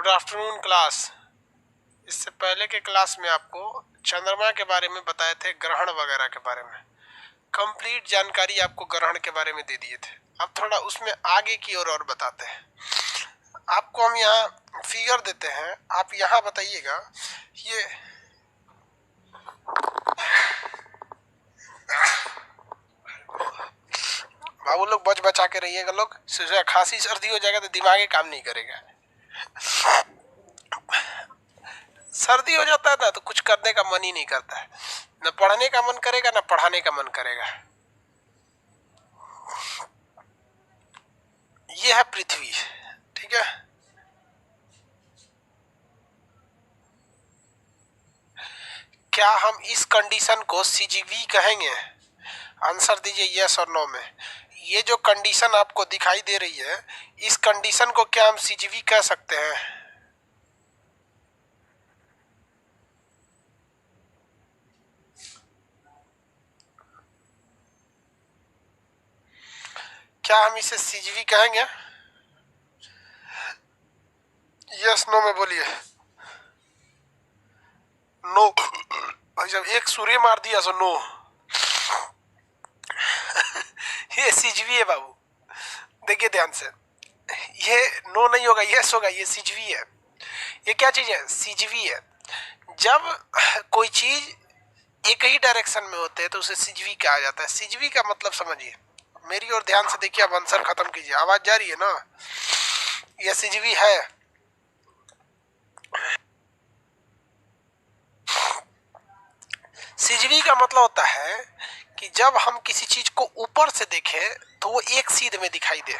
Good afternoon class. इससे पहले के क्लास में आपको चंद्रमा के बारे में बताए थे, ग्रहण वगैरह के बारे में कंप्लीट जानकारी आपको ग्रहण के बारे में दे दिए थे। अब थोड़ा उसमें आगे की ओर और बताते हैं। आपको हम यहाँ फिगर देते हैं, आप यहाँ बताइएगा। ये बाबू लोग बच बचा के रहिएगा लोग, खांसी सर्दी हो जाएगा तो दिमाग काम नहीं करेगा। सर्दी हो जाता है ना तो कुछ करने का मन ही नहीं करता है, न पढ़ने का मन करेगा न पढ़ाने का मन करेगा। ये है पृथ्वी, ठीक है। क्या हम इस कंडीशन को सीजीवी कहेंगे? आंसर दीजिए यस और नो में। ये जो कंडीशन आपको दिखाई दे रही है, इस कंडीशन को क्या हम सीजीवी कह सकते हैं? क्या हम इसे सीजीवी कहेंगे? यस नो में बोलिए। नो भाई, जब एक सूर्य मार दिया सो नो। ये सीजीवी है बाबू, देखिए ध्यान से। ये नो नहीं होगा, यस होगा। ये सीजीवी है। ये क्या चीज है? सीजीवी है। जब कोई चीज एक ही डायरेक्शन में होते हैं तो उसे सीजीवी कहा जाता है। सीजीवी का मतलब समझिए, मेरी ओर ध्यान से देखिए। अब आंसर खत्म कीजिए। आवाज जा रही है ना? ये सीजीवी है। सीजीवी का मतलब होता है कि जब हम किसी चीज को ऊपर से देखें तो वो एक सीध में दिखाई दे।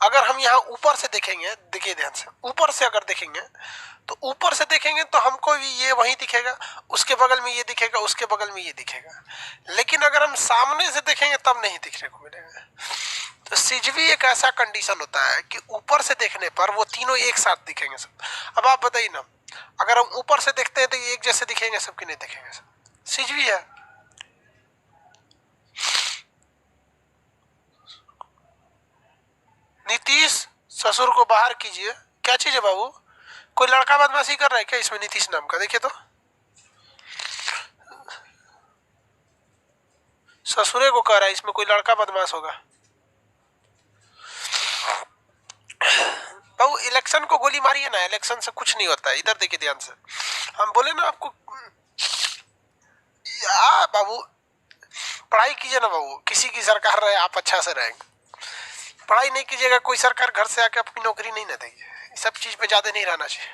अगर हम यहाँ ऊपर से देखेंगे, देखिए ध्यान से, ऊपर से अगर देखेंगे तो ऊपर से देखेंगे तो हमको भी ये वही दिखेगा, उसके बगल में ये दिखेगा, उसके बगल में ये दिखेगा। लेकिन अगर हम सामने से देखेंगे तब नहीं दिखने को मिलेगा। तो सीजीवी एक ऐसा कंडीशन होता है कि ऊपर से देखने पर वो तीनों एक साथ दिखेंगे सब। अब आप बताइए ना, अगर हम ऊपर से देखते हैं तो ये एक जैसे दिखेंगे सब कि नहीं दिखेंगे सब? सीजीवी है। नीतीश, ससुर को बाहर कीजिए। क्या चीज है बाबू? कोई लड़का बदमाशी कर रहा है क्या इसमें? नीतीश नाम का देखिए तो। ससुरे को कह रहा है, इसमें कोई लड़का बदमाश होगा? बाबू इलेक्शन को गोली मारिए ना, इलेक्शन से कुछ नहीं होता है। इधर देखिए ध्यान से। हम बोले ना आपको, बाबू पढ़ाई कीजिए ना बाबू। किसी की सरकार रहे, आप अच्छा से रहेंगे। पढ़ाई नहीं कीजिएगा, कोई सरकार घर से आके आपकी नौकरी नहीं ना देगी। सब चीज पे ज्यादा नहीं रहना चाहिए।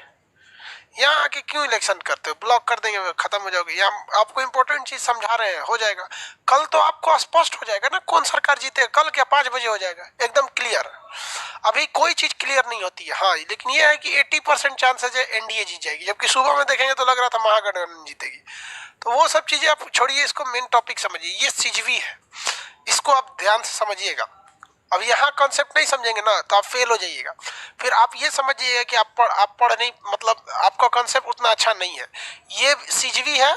यहाँ आके क्यों इलेक्शन करते हो? ब्लॉक कर देंगे, खत्म हो जाओगे। यहाँ आपको इंपॉर्टेंट चीज समझा रहे हैं, हो जाएगा। कल तो आपको स्पष्ट हो जाएगा ना कौन सरकार जीते। कल क्या 5 बजे हो जाएगा एकदम क्लियर। अभी कोई चीज क्लियर नहीं होती है। हाँ, लेकिन ये है कि 80% चांसेज है एनडीए जीत जाएगी, जबकि सुबह में देखेंगे तो लग रहा था महागठबंधन जीतेगी। तो वो सब चीजें आप छोड़िए, इसको मेन टॉपिक समझिए। ये सीजीवी है, इसको आप ध्यान से समझिएगा। अब यहाँ कॉन्सेप्ट नहीं समझेंगे ना तो आप फेल हो जाइएगा। फिर आप ये समझिएगा कि आप पढ़ नहीं, मतलब आपका कॉन्सेप्ट उतना अच्छा नहीं है। ये सीजीवी है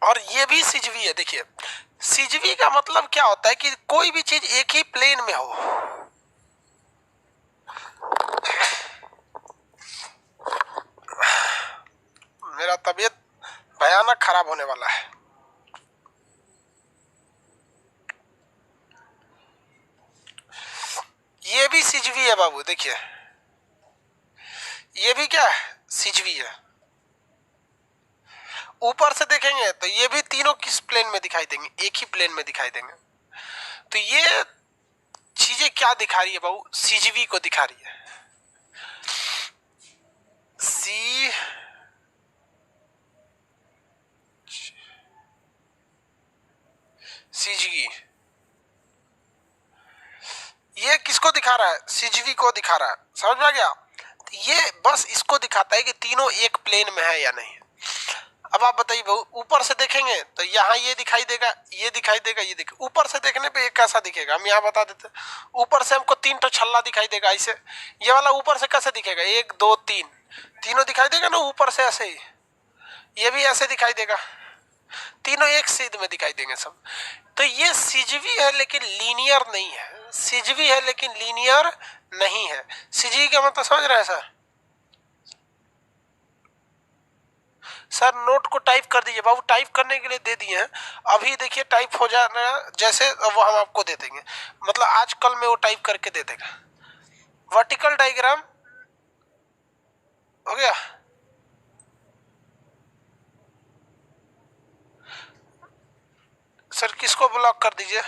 और ये भी सीजीवी है। देखिए सीजीवी का मतलब क्या होता है कि कोई भी चीज एक ही प्लेन में हो। मेरा तबीयत भयानक खराब होने वाला है। ये भी सीजीवी है बाबू, देखिए ये भी क्या है? सीजीवी है। ऊपर से देखेंगे तो ये भी तीनों किस प्लेन में दिखाई देंगे? एक ही प्लेन में दिखाई देंगे। तो ये चीजें क्या दिखा रही है बाबू? सीजीवी को दिखा रही है। सी सीजीवी ये किसको दिखा रहा है? सीजीवी को दिखा रहा है। समझ में आ गया? तो ये बस इसको दिखाता है कि तीनों एक प्लेन में है या नहीं। अब आप बताइए भाई, ऊपर से देखेंगे तो यहाँ ये दिखाई देगा, ये दिखाई देगा, ये दिखेगा। ऊपर से देखने पे एक कैसा दिखेगा हम यहाँ बता देते। ऊपर से हमको 3 तो छल्ला दिखाई देगा ऐसे। ये वाला ऊपर से कैसे दिखेगा? 1 2 3 तीनों दिखाई देगा ना ऊपर से ऐसे ही। ये भी ऐसे दिखाई देगा, तीनों एक सीध में दिखाई देंगे सब। तो ये सीजीवी है लेकिन लीनियर नहीं है। सीजीवी है लेकिन लीनियर नहीं है। सीजीवी का मतलब समझ रहे हैं सर? सर नोट को टाइप कर दीजिए बाबू, टाइप करने के लिए दे दिए हैं, अभी देखिए टाइप हो जाना जैसे वो हम आपको दे देंगे, मतलब आज कल में वो टाइप करके दे देगा। वर्टिकल डायग्राम हो गया। सर किसको ब्लॉक कर दीजिए?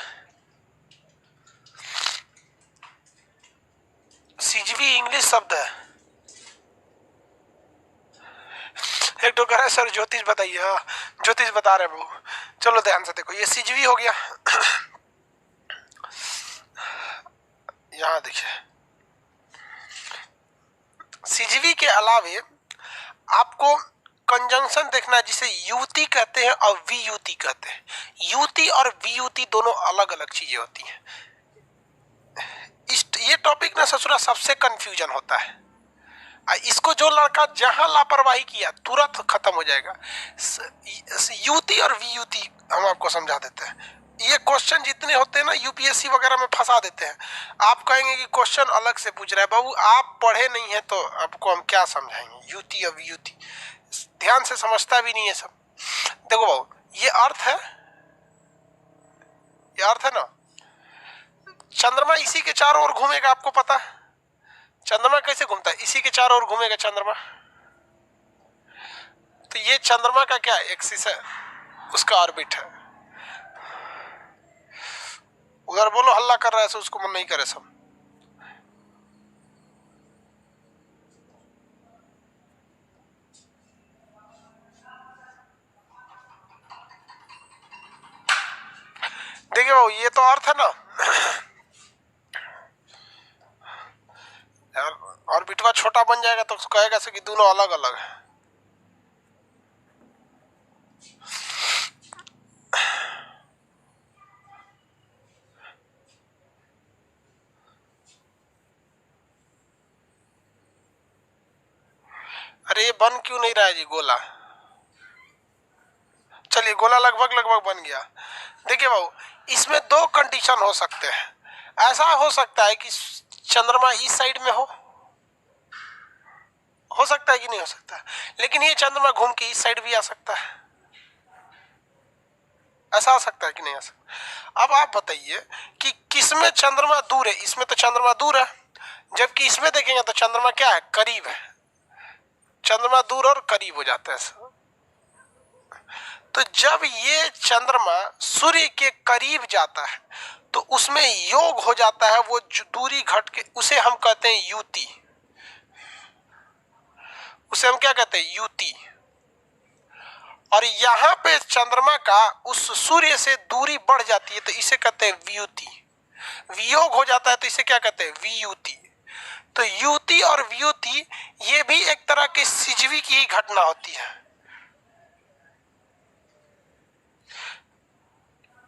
सीजीवी इंग्लिश शब्द है। एक तो कह रहा है सर ज्योतिष बताइए। हाँ ज्योतिष बता रहे वो, चलो ध्यान से देखो, ये सीजीवी हो गया। यहाँ देखिए सीजीवी के अलावे आपको कंजंक्शन देखना है जिसे युति कहते हैं और वियुति कहते हैं। युति और वियुति दोनों अलग अलग चीजें होती हैं। ये टॉपिक ना ससुरा सबसे कंफ्यूजन होता है, इसको जो लड़का जहां लापरवाही किया तुरंत खत्म हो जाएगा। युति और वियुति हम आपको समझा देते हैं। ये क्वेश्चन जितने होते हैं ना यूपीएससी वगैरह में फंसा देते हैं। आप कहेंगे कि क्वेश्चन अलग से पूछ रहा है, बाबू आप पढ़े नहीं है तो आपको हम क्या समझाएंगे। युति और वियुति ध्यान से समझता भी नहीं है सब। देखो बाबू ये अर्थ है, ये अर्थ है ना, चंद्रमा इसी के चारों ओर घूमेगा, आपको पता है चंद्रमा कैसे घूमता है, इसी के चारों ओर घूमेगा चंद्रमा। तो ये चंद्रमा का क्या एक्सिस है, उसका ऑर्बिट है। उधर बोलो हल्ला कर रहा है, उसको मन नहीं करे सब। देखिए बाबू ये तो अर्थ है ना यार, ऑर्बिटवा छोटा बन जाएगा तो कहेगा से कि दोनों अलग अलग है। अरे ये बन क्यों नहीं रहा है जी गोला? चलिए गोला लगभग लगभग बन गया। देखिए बाबू इसमें दो कंडीशन हो सकते हैं। ऐसा हो सकता है कि चंद्रमा इस साइड में हो सकता है कि नहीं हो सकता, लेकिन ये चंद्रमा घूम के इस साइड भी आ सकता है। ऐसा हो सकता है कि नहीं आ सकता? अब आप बताइए कि किसमें चंद्रमा दूर है? इसमें तो चंद्रमा दूर है, जबकि इसमें देखेंगे तो चंद्रमा क्या है, करीब है। चंद्रमा दूर और करीब हो जाता है। तो जब ये चंद्रमा सूर्य के करीब जाता है तो उसमें योग हो जाता है, वो दूरी घट के, उसे हम कहते हैं युति। उसे हम क्या कहते हैं, युति। और यहाँ पे चंद्रमा का उस सूर्य से दूरी बढ़ जाती है तो इसे कहते हैं वियुति। वियोग हो जाता है तो इसे क्या कहते हैं, वियुति। तो युति और वियुति ये भी एक तरह की सीजीवी की ही घटना होती है।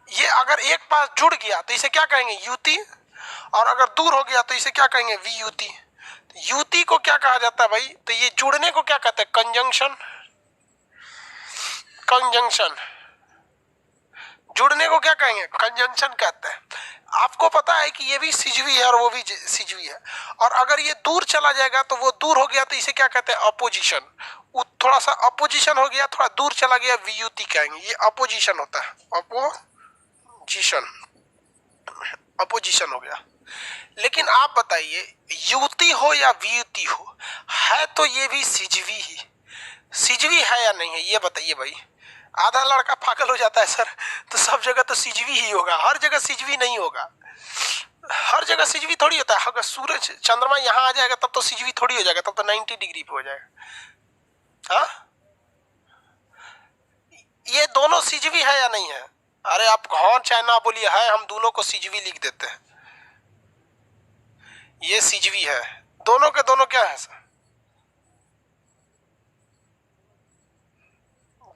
ये अगर एक पास जुड़ गया तो इसे क्या कहेंगे, युति, और अगर दूर हो गया तो इसे क्या कहेंगे, वियुति। युति को क्या कहा जाता है भाई, तो ये जुड़ने को क्या कहते हैं, कंजंक्शन। कंजंक्शन जुड़ने को क्या कहेंगे, कंजंक्शन कहते हैं। आपको पता है कि ये भी सीजीवी है और वो भी सीजीवी है। और अगर ये दूर चला जाएगा तो वो दूर हो गया तो इसे क्या कहते हैं, अपोजिशन। थोड़ा सा अपोजिशन हो गया, थोड़ा दूर चला गया, वियुति कहेंगे। ये अपोजिशन होता है, अपोजिशन, अपोजिशन हो गया। लेकिन आप बताइए युति हो या वियुति हो, है तो ये भी सीजीवी ही। सीजीवी है या नहीं है ये बताइए भाई। आधा लड़का पागल हो जाता है सर, तो सब जगह तो सीजीवी ही होगा, हर जगह सीजीवी नहीं होगा। हर जगह सीजीवी थोड़ी होता है। अगर सूरज चंद्रमा यहाँ आ जाएगा तब तो सीजीवी थोड़ी हो जाएगा, तब तो 90 डिग्री पे हो जाएगा। हाँ ये दोनों सीजीवी है या नहीं है? अरे आप हाँ चाहे ना बोलिए, है, हम दोनों को सीजीवी लिख देते हैं। ये सीजीवी है, दोनों के दोनों क्या है सर,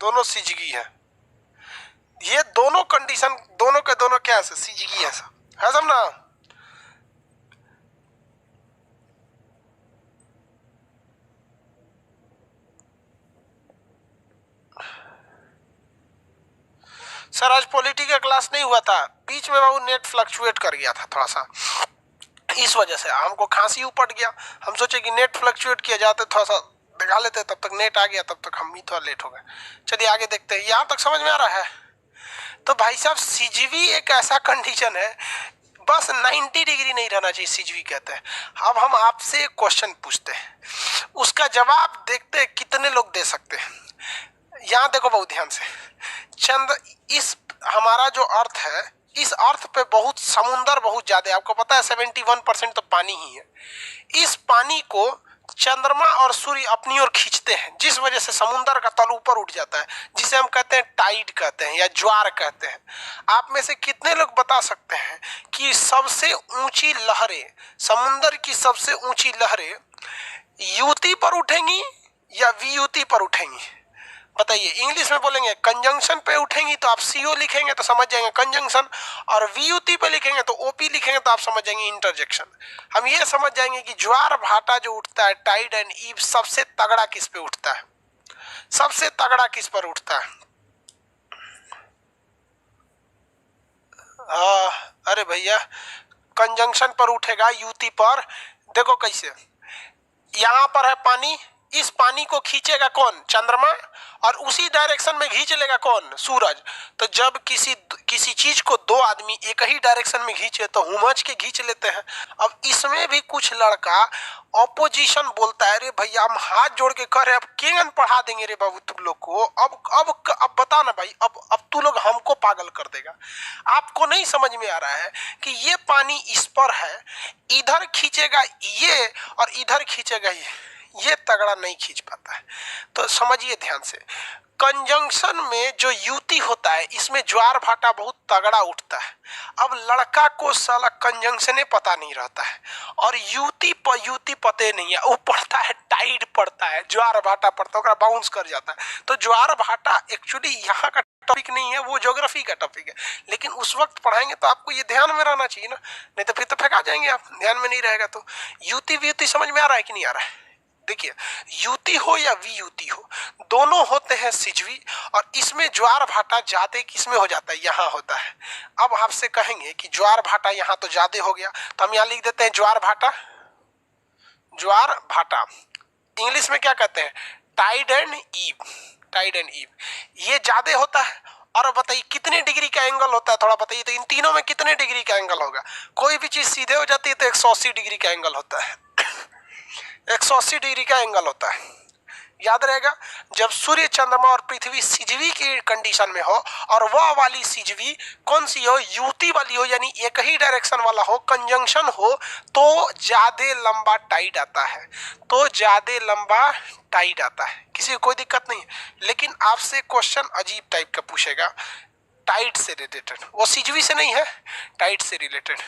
दोनों सीजीवी है। ये दोनों कंडीशन दोनों के दोनों क्या है, सीजीवी है सर, है सब ना। सर आज पॉलिटी का क्लास नहीं हुआ था, बीच में बाबू नेट फ्लक्चुएट कर गया था थोड़ा सा, इस वजह से हमको खांसी उपट गया। हम सोचे कि नेट फ्लक्चुएट किया जाता थोड़ा सा दिखा लेते हैं, तब तक नेट आ गया, तब तक हम भी थोड़ा लेट हो गए। चलिए आगे देखते हैं, यहाँ तक समझ में आ रहा है। तो भाई साहब सीजीवी एक ऐसा कंडीशन है, बस 90 डिग्री नहीं रहना चाहिए, सीजीवी कहते हैं। अब हम आपसे एक क्वेश्चन पूछते हैं, उसका जवाब देखते हैं कितने लोग दे सकते हैं। यहाँ देखो बहुत ध्यान से, चंद्र इस हमारा जो अर्थ है, इस अर्थ पे बहुत समुंदर बहुत ज्यादा है, आपको पता है 71% तो पानी ही है। इस पानी को चंद्रमा और सूर्य अपनी ओर खींचते हैं, जिस वजह से समुद्र का तल ऊपर उठ जाता है, जिसे हम कहते हैं टाइड कहते हैं या ज्वार कहते हैं। आप में से कितने लोग बता सकते हैं कि सबसे ऊंची लहरें, समुद्र की सबसे ऊंची लहरें युति पर उठेंगी या वियुति पर उठेंगी? बताइए। इंग्लिश में बोलेंगे कंजंक्शन पे उठेंगी तो आप सीओ लिखेंगे तो समझ जाएंगे कंजंक्शन, और वीयूटी पे लिखेंगे तो ओपी लिखेंगे तो आप समझ जाएंगे इंटरजेक्शन। हम ये समझ जाएंगे कि ज्वार भाटा जो उठता है, टाइड एंड ईव, सबसे तगड़ा किस पे उठता है, सबसे तगड़ा किस पर उठता है? अरे भैया कंजंक्शन पर उठेगा, यूटी पर। देखो कैसे, यहां पर है पानी, इस पानी को खींचेगा कौन? चंद्रमा, और उसी डायरेक्शन में खींच लेगा कौन? सूरज। तो जब किसी चीज को दो आदमी एक ही डायरेक्शन में खींचे तो हुमच के खींच लेते हैं। अब इसमें भी कुछ लड़का ऑपोजिशन बोलता है, अरे भैया हम हाथ जोड़ के कह रहे अब केन पढ़ा देंगे रे बाबू तुम लोग को, अब बता ना भाई, अब तू लोग हमको पागल कर देगा। आपको नहीं समझ में आ रहा है कि ये पानी इस पर है, इधर खींचेगा ये और इधर खींचेगा ये तगड़ा नहीं खींच पाता है। तो समझिए ध्यान से, कंजंक्शन में जो युति होता है, इसमें ज्वार भाटा बहुत तगड़ा उठता है। अब लड़का को साला कंजंक्शने पता नहीं रहता है और युति पते नहीं है, वो पड़ता है टाइड पड़ता है, ज्वार भाटा पड़ता है, बाउंस कर जाता है। तो ज्वार भाटा एक्चुअली यहाँ का टॉपिक नहीं है, वो ज्योग्राफी का टॉपिक है, लेकिन उस वक्त पढ़ाएंगे तो आपको ये ध्यान में रहना चाहिए ना, नहीं तो फिर तो फेंका जाएंगे आप, ध्यान में नहीं रहेगा। तो युति व्युति समझ में आ रहा है कि नहीं आ रहा है? देखिए, युति हो या वियुति हो, दोनों होते हैं सिजवी, और इसमें ज्वार भाटा ज्यादा किसमें हो जाता है? यहाँ होता है। अब आपसे कहेंगे कि ज्वार भाटा यहाँ तो ज्यादा हो गया, तो हम यहाँ लिख देते हैं ज्वार भाटा। ज्वार भाटा इंग्लिश में क्या कहते हैं? Tide and ebb, tide and ebb, ये ज्यादा होता है। और बताइए कितने डिग्री का एंगल होता है, थोड़ा बताइए तो, इन तीनों में कितने डिग्री का एंगल होगा? कोई भी चीज सीधे हो जाती है तो 180 डिग्री का एंगल होता है, 180 डिग्री का एंगल होता है, याद रहेगा। जब सूर्य, चंद्रमा और पृथ्वी सिजवी की कंडीशन में हो, और वह वाली सिजवी कौन सी हो? युति वाली हो, यानी एक ही डायरेक्शन वाला हो, कंजंक्शन हो, तो ज्यादा लंबा टाइड आता है, तो ज्यादा लंबा टाइड आता है, किसी को कोई दिक्कत नहीं। लेकिन आपसे क्वेश्चन अजीब टाइप का पूछेगा, टाइड से रिलेटेड, वो सिजवी से नहीं है, टाइड से रिलेटेड।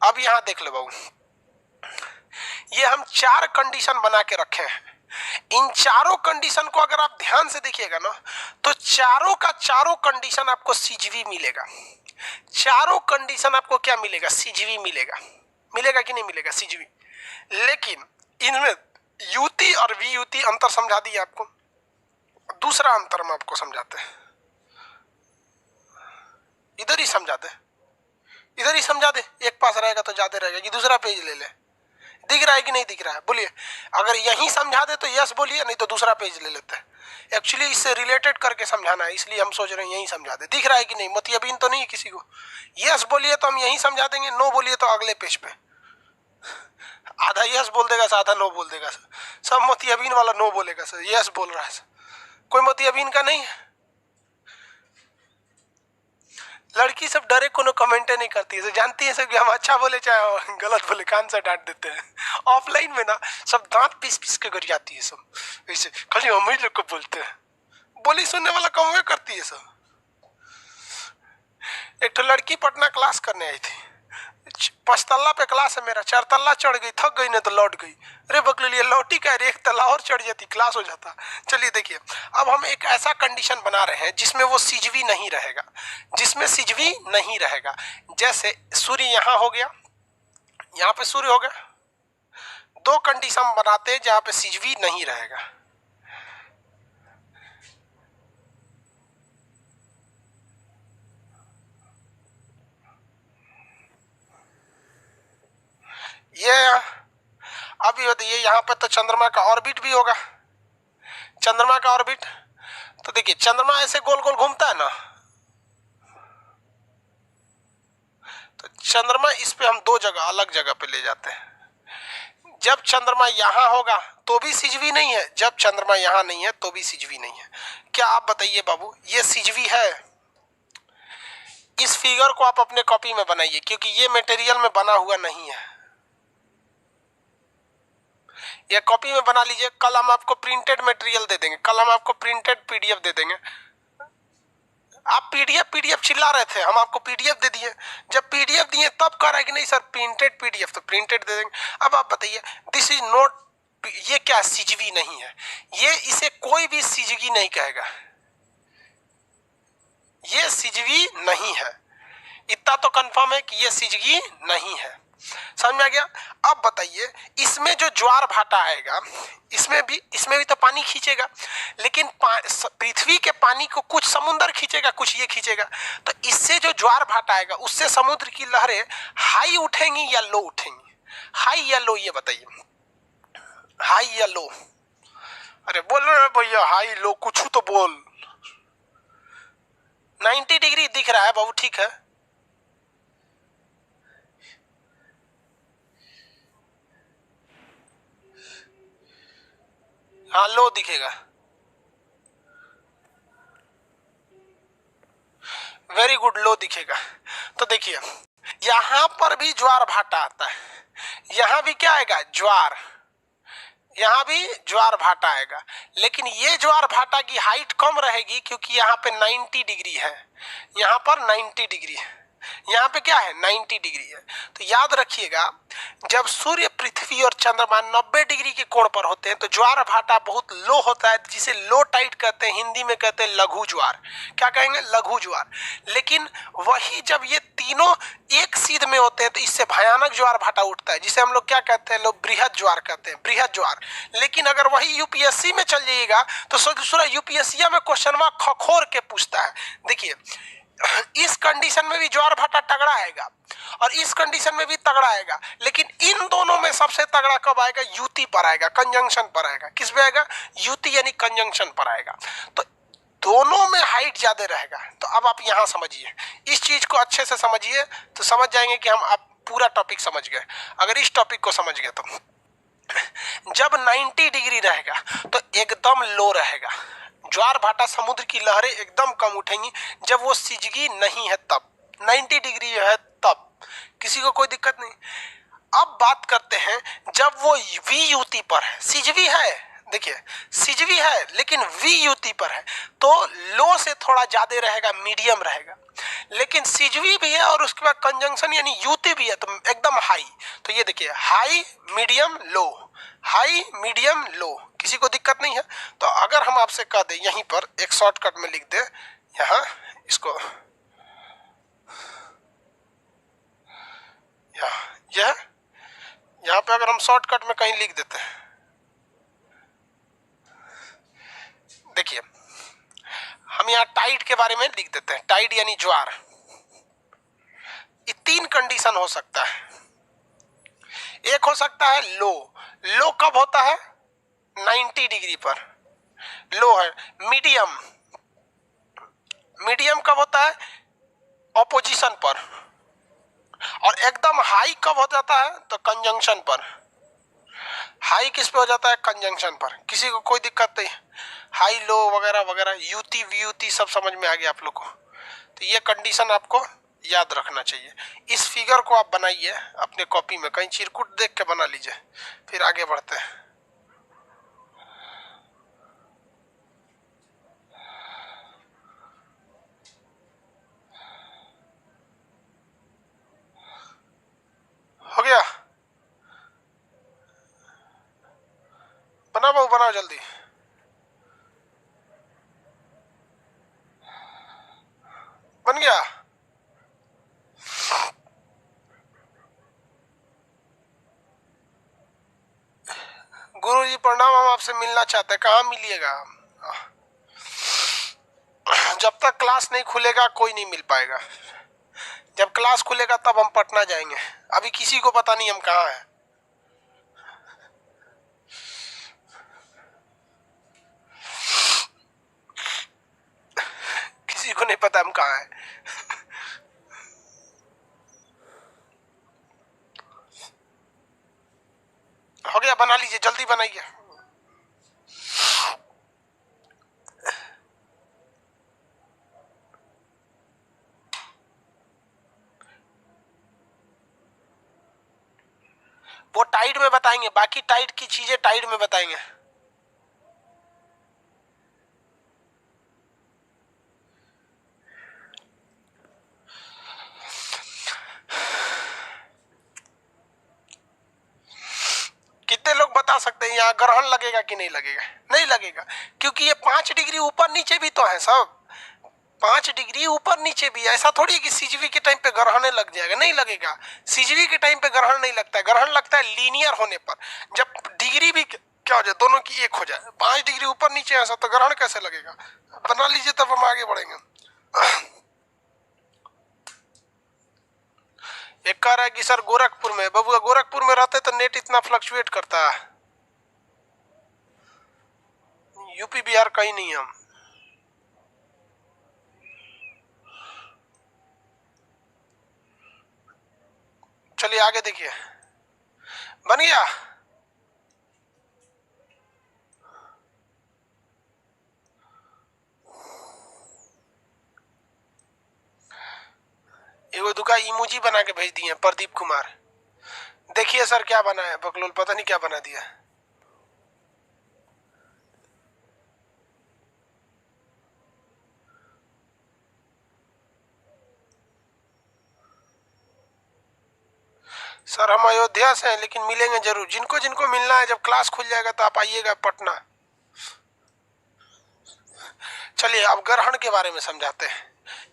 अब यहां देख लो बाबू, ये हम 4 कंडीशन बना के रखे हैं। इन चारों कंडीशन को अगर आप ध्यान से देखिएगा ना, तो चारों का चारों कंडीशन आपको सीजीवी मिलेगा। चारों कंडीशन आपको क्या मिलेगा? सीजीवी मिलेगा। मिलेगा कि नहीं मिलेगा? सीजीवी। लेकिन इनमें युति और वियुति अंतर समझा दिया आपको। दूसरा अंतर हम आपको समझाते हैं, इधर ही समझा दे, इधर ही समझा दे, एक पास रहेगा तो ज्यादा रहेगा। कि दूसरा पेज ले ले, दिख रहा है कि नहीं दिख रहा है? बोलिए। अगर यही समझा दे तो यस बोलिए, नहीं तो दूसरा पेज ले लेते हैं। एक्चुअली इससे रिलेटेड करके समझाना है, इसलिए हम सोच रहे हैं यही समझा दे। दिख रहा है कि नहीं? मोतियाबीन तो नहीं किसी को? यस बोलिए तो हम यही समझा देंगे, नो बोलिए तो अगले पेज पे। आधा यस बोल देगा सर, आधा नो बोल देगा सर। सब मोतियाबीन वाला नो बोलेगा सर, यस बोल रहा है सर। कोई मोतियाबीन का नहीं है? लड़की सब डरे कोनो कमेंटे नहीं करती है, जानती है सब कि हम अच्छा बोले चाहे गलत बोले, कान से डांट देते हैं। ऑफलाइन में ना सब दांत पीस पीस के गर जाती है सब, ऐसे खाली हम ही लोग को बोलते हैं, बोली सुनने वाला कम करती है सब। एक तो लड़की पटना क्लास करने आई थी, 5 तल्ला पे क्लास है मेरा, 4 तल्ला चढ़ गई, थक गई, नहीं तो लौट गई। अरे बकली लौटी का, एक तल्ला और चढ़ जाती, क्लास हो जाता। चलिए देखिए, अब हम एक ऐसा कंडीशन बना रहे हैं जिसमें वो सिजवी नहीं रहेगा, जिसमें सिजवी नहीं रहेगा। जैसे सूर्य यहाँ हो गया, यहाँ पे सूर्य हो गया, 2 कंडीशन बनाते हैं जहां पे सिजवी नहीं रहेगा। ये अभी बताइए यहाँ पर तो चंद्रमा का ऑर्बिट भी होगा, चंद्रमा का ऑर्बिट। तो देखिए चंद्रमा ऐसे गोल गोल घूमता है ना, तो चंद्रमा इस पे हम दो जगह अलग जगह पे ले जाते हैं। जब चंद्रमा यहां होगा तो भी सिजवी नहीं है, जब चंद्रमा यहां नहीं है तो भी सिजवी नहीं है। क्या आप बताइए बाबू, ये सिजवी है? इस फिगर को आप अपने कॉपी में बनाइए, क्योंकि ये मटेरियल में बना हुआ नहीं है। ये कॉपी में बना लीजिए, कल हम आपको प्रिंटेड मटेरियल दे देंगे, कल हम आपको प्रिंटेड पीडीएफ दे देंगे। आप पीडीएफ पीडीएफ चिल्ला रहे थे, हम आपको पीडीएफ दे दिए। जब पीडीएफ दिए तब कह रहा है कि नहीं सर प्रिंटेड पीडीएफ, तो प्रिंटेड दे देंगे। अब आप बताइए, दिस इज नॉट, ये क्या सिजवी नहीं है? ये इसे कोई भी सिजवी नहीं कहेगा, ये सिजवी नहीं है। इतना तो कंफर्म है कि ये सिजवी नहीं है। समझ में आ गया? अब बताइए, इसमें जो ज्वार भाटा आएगा, इसमें भी तो पानी खींचेगा, लेकिन पृथ्वी के पानी को कुछ समुद्र खींचेगा, कुछ ये खींचेगा। तो इससे जो ज्वार भाटा आएगा उससे समुद्र की लहरें हाई उठेंगी या लो उठेंगी? हाई या लो, ये बताइए, हाई या लो? अरे बोल रहे भैया हाई लो, कुछ तो बोल। 90 डिग्री दिख रहा है बाबू, ठीक है। हाँ लो दिखेगा, वेरी गुड, लो दिखेगा। तो देखिए यहां पर भी ज्वार भाटा आता है, यहां भी क्या आएगा? ज्वार, यहां भी ज्वार भाटा आएगा, लेकिन ये ज्वार भाटा की हाइट कम रहेगी, क्योंकि यहाँ पे 90 डिग्री है, यहाँ पर 90 डिग्री है, यहाँ पे क्या है? 90 डिग्री है। तो याद रखिएगा, जब सूर्य, पृथ्वी और चंद्रमा 90 डिग्री के कोण पर होते हैं तो ज्वार भाटा बहुत लो होता है, जिसे लो टाइड कहते हैं, हिंदी में कहते हैं लघु ज्वार। क्या कहेंगे? लघु ज्वार। लेकिन वही जब ये तीनों एक सीध में होते हैं तो इससे भयानक ज्वार भाटा उठता है, जिसे हम लोग क्या कहते हैं? लोग बृहद ज्वार कहते हैं, बृहद ज्वार। लेकिन अगर वही यूपीएससी में चल जाइएगा तो दूसरा यूपीएससी में क्वेश्चन खखोर के पूछता है। देखिए इस कंडीशन में भी ज्वार भाटा तगड़ा आएगा और इस कंडीशन में भी तगड़ा आएगा, लेकिन इन दोनों में सबसे तगड़ा कब आएगा? युति पर आएगा, कंजंक्शन पर आएगा। किस पे आएगा? युति यानी कंजंक्शन पर आएगा। तो दोनों में हाइट ज्यादा रहेगा। तो अब आप यहां समझिए, इस चीज को अच्छे से समझिए तो समझ जाएंगे कि हम आप पूरा टॉपिक समझ गए। अगर इस टॉपिक को समझ गए तो जब 90 डिग्री रहेगा तो एकदम लो रहेगा, ज्वार भाटा, समुद्र की लहरें एकदम कम उठेंगी। जब वो सिजगी नहीं है तब, 90 डिग्री है तब किसी को कोई दिक्कत नहीं। अब बात करते हैं जब वो वी युति पर है, सिजवी है, देखिए सिजवी है लेकिन वी युति पर है, तो लो से थोड़ा ज्यादा रहेगा, मीडियम रहेगा। लेकिन सिजवी भी है और उसके बाद कंजंक्शन यानी युति भी है, तो एकदम हाई। तो ये देखिए हाई, मीडियम, लो, हाई, मीडियम, लो, किसी को दिक्कत नहीं है। तो अगर हम आपसे कह दें यहीं पर एक शॉर्टकट में लिख दे, यहाँ इसको यहाँ पे अगर हम शॉर्टकट में कहीं लिख देते हैं, देखिए हम यहाँ टाइड के बारे में लिख देते हैं, टाइड यानी ज्वार। ये तीन कंडीशन हो सकता है। एक हो सकता है लो, लो कब होता है? 90 डिग्री पर लो है। मीडियम, मीडियम कब होता है? ऑपोजिशन पर। और एकदम हाई कब हो जाता है? तो कंजंक्शन पर। हाई किस पे हो जाता है? कंजंक्शन पर। किसी को कोई दिक्कत नहीं? हाई लो वगैरह वगैरह, युति व्युति सब समझ में आ गया आप लोग को। तो ये कंडीशन आपको याद रखना चाहिए। इस फिगर को आप बनाइए अपने कॉपी में, कहीं चिरकुट देख के बना लीजिए, फिर आगे बढ़ते हैं। हो गया? बनाओ बनाओ जल्दी। बन गया? गुरुजी प्रणाम, हम आपसे मिलना चाहते हैं। कहाँ मिलिएगा? जब तक क्लास नहीं खुलेगा कोई नहीं मिल पाएगा। जब क्लास खुलेगा तब हम पटना जाएंगे। अभी किसी को पता नहीं हम कहाँ हैं। नहीं पता हम कहाँ है। हो गया, बना लीजिए, जल्दी बनाइए। वो टाइड में बताएंगे, बाकी टाइड की चीजें टाइड में बताएंगे। कितने लोग बता सकते हैं यहाँ ग्रहण लगेगा कि नहीं लगेगा? नहीं लगेगा, क्योंकि ये 5 डिग्री ऊपर नीचे भी तो है सब। 5 डिग्री ऊपर नीचे भी, ऐसा थोड़ी है कि सीजवी के टाइम पे ग्रहण लग जाएगा, नहीं लगेगा। सीजवी के टाइम पे ग्रहण नहीं लगता है, ग्रहण लगता है लीनियर होने पर, जब डिग्री भी क्या हो जाए, दोनों की एक हो जाए। 5 डिग्री ऊपर नीचे ऐसा तो ग्रहण कैसे लगेगा? बना लीजिए, तब हम आगे बढ़ेंगे। एक कह रहा है कि सर गोरखपुर में, बबुआ गोरखपुर में रहते तो नेट इतना फ्लक्चुएट करता है, यूपी बिहार कहीं नहीं हम। चलिए आगे देखिए, बन गया। एगो दुका इमोजी बना के भेज दिए प्रदीप कुमार। देखिए सर क्या बना है, बकलोल पता नहीं क्या बना दिया। सर हम अयोध्या से हैं, लेकिन मिलेंगे जरूर, जिनको जिनको मिलना है। जब क्लास खुल जाएगा तो आप आइएगा पटना। चलिए अब ग्रहण के बारे में समझाते हैं।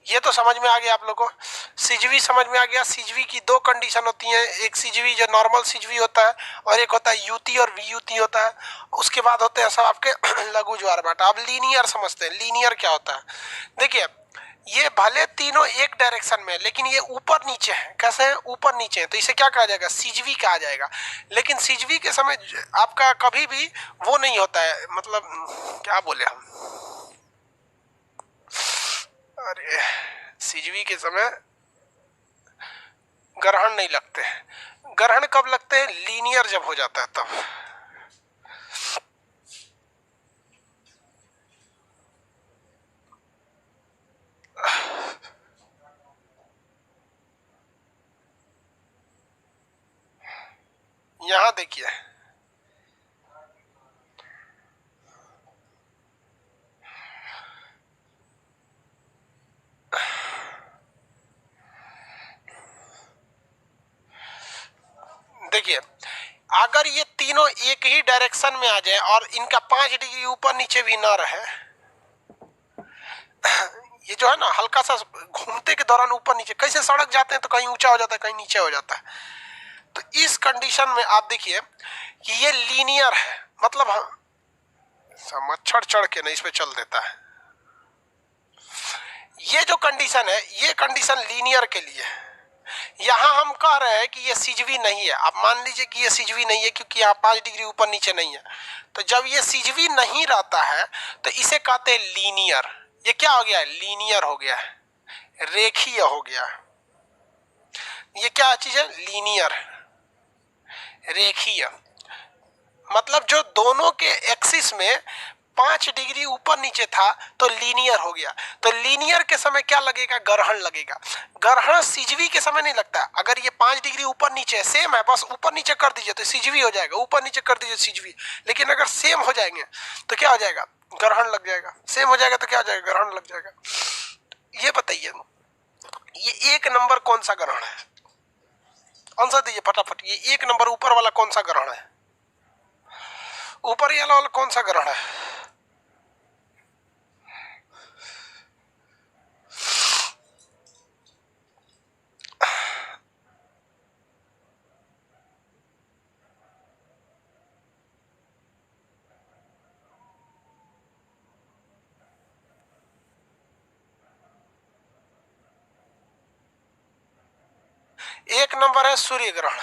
ये तो समझ में आ गया आप लोगों को, सीजवी समझ में आ गया। सीजवी की 2 कंडीशन होती हैं, एक सीजवी जो नॉर्मल सीजवी होता है, और एक होता है यूती और वीयूती होता है। उसके बाद होते हैं सब आपके लघु ज्वार भाटा। अब लीनियर समझते हैं, लीनियर क्या होता है। देखिए ये भले तीनों एक डायरेक्शन में, लेकिन ये ऊपर नीचे है। कैसे है? ऊपर नीचे है, तो इसे क्या कहा जाएगा? सीजवी कहा जाएगा। लेकिन सीजवी के समय आपका कभी भी वो नहीं होता है, मतलब क्या बोले हम, अरे सीजवी के समय ग्रहण नहीं लगते हैं। ग्रहण कब लगते हैं? लीनियर जब हो जाता है तब। यहां देखिए, देखिए अगर ये तीनों एक ही डायरेक्शन में आ जाए और इनका 5 डिग्री ऊपर नीचे भी ना रहे, ये जो है ना हल्का सा घूमते के दौरान ऊपर नीचे, कैसे सड़क जाते हैं तो कहीं ऊंचा हो जाता है कहीं नीचे हो जाता है। तो इस कंडीशन में आप देखिए कि ये लीनियर है, मतलब हम मच्छर चढ़ के नहीं इस पे चल देता है। ये जो कंडीशन है, ये कंडीशन लीनियर के लिए है। यहां हम कह रहे हैं कि ये सीजवी नहीं है। आप मान लीजिए कि ये सीजवी नहीं है, क्योंकि यहाँ 5 डिग्री ऊपर नीचे नहीं है। तो जब ये सीजवी नहीं रहता है तो इसे कहते हैं लीनियर। ये क्या हो गया है? लीनियर हो गया है, रेखीय हो गया। ये क्या चीज है? लीनियर, रेखीय। मतलब जो दोनों के एक्सिस में 5 डिग्री ऊपर नीचे था तो लीनियर हो गया। तो लीनियर के समय क्या लगेगा? ग्रहण लगेगा। ग्रहण सीजवी के समय नहीं लगता। अगर ये 5 डिग्री ऊपर नीचे सेम है, बस ऊपर नीचे कर दीजिए तो सीजवी हो जाएगा, ऊपर नीचे कर दीजिए सीजवी। लेकिन अगर सेम हो जाएंगे तो क्या हो जाएगा? ग्रहण लग जाएगा। सेम हो जाएगा तो क्या हो जाएगा? ग्रहण लग जाएगा। ये बताइए, ये 1 नंबर कौन सा ग्रहण है? आंसर दीजिए फटाफट। ये 1 नंबर ऊपर वाला कौन सा ग्रहण है? ऊपर वाला कौन सा ग्रहण है? एक नंबर है सूर्य ग्रहण।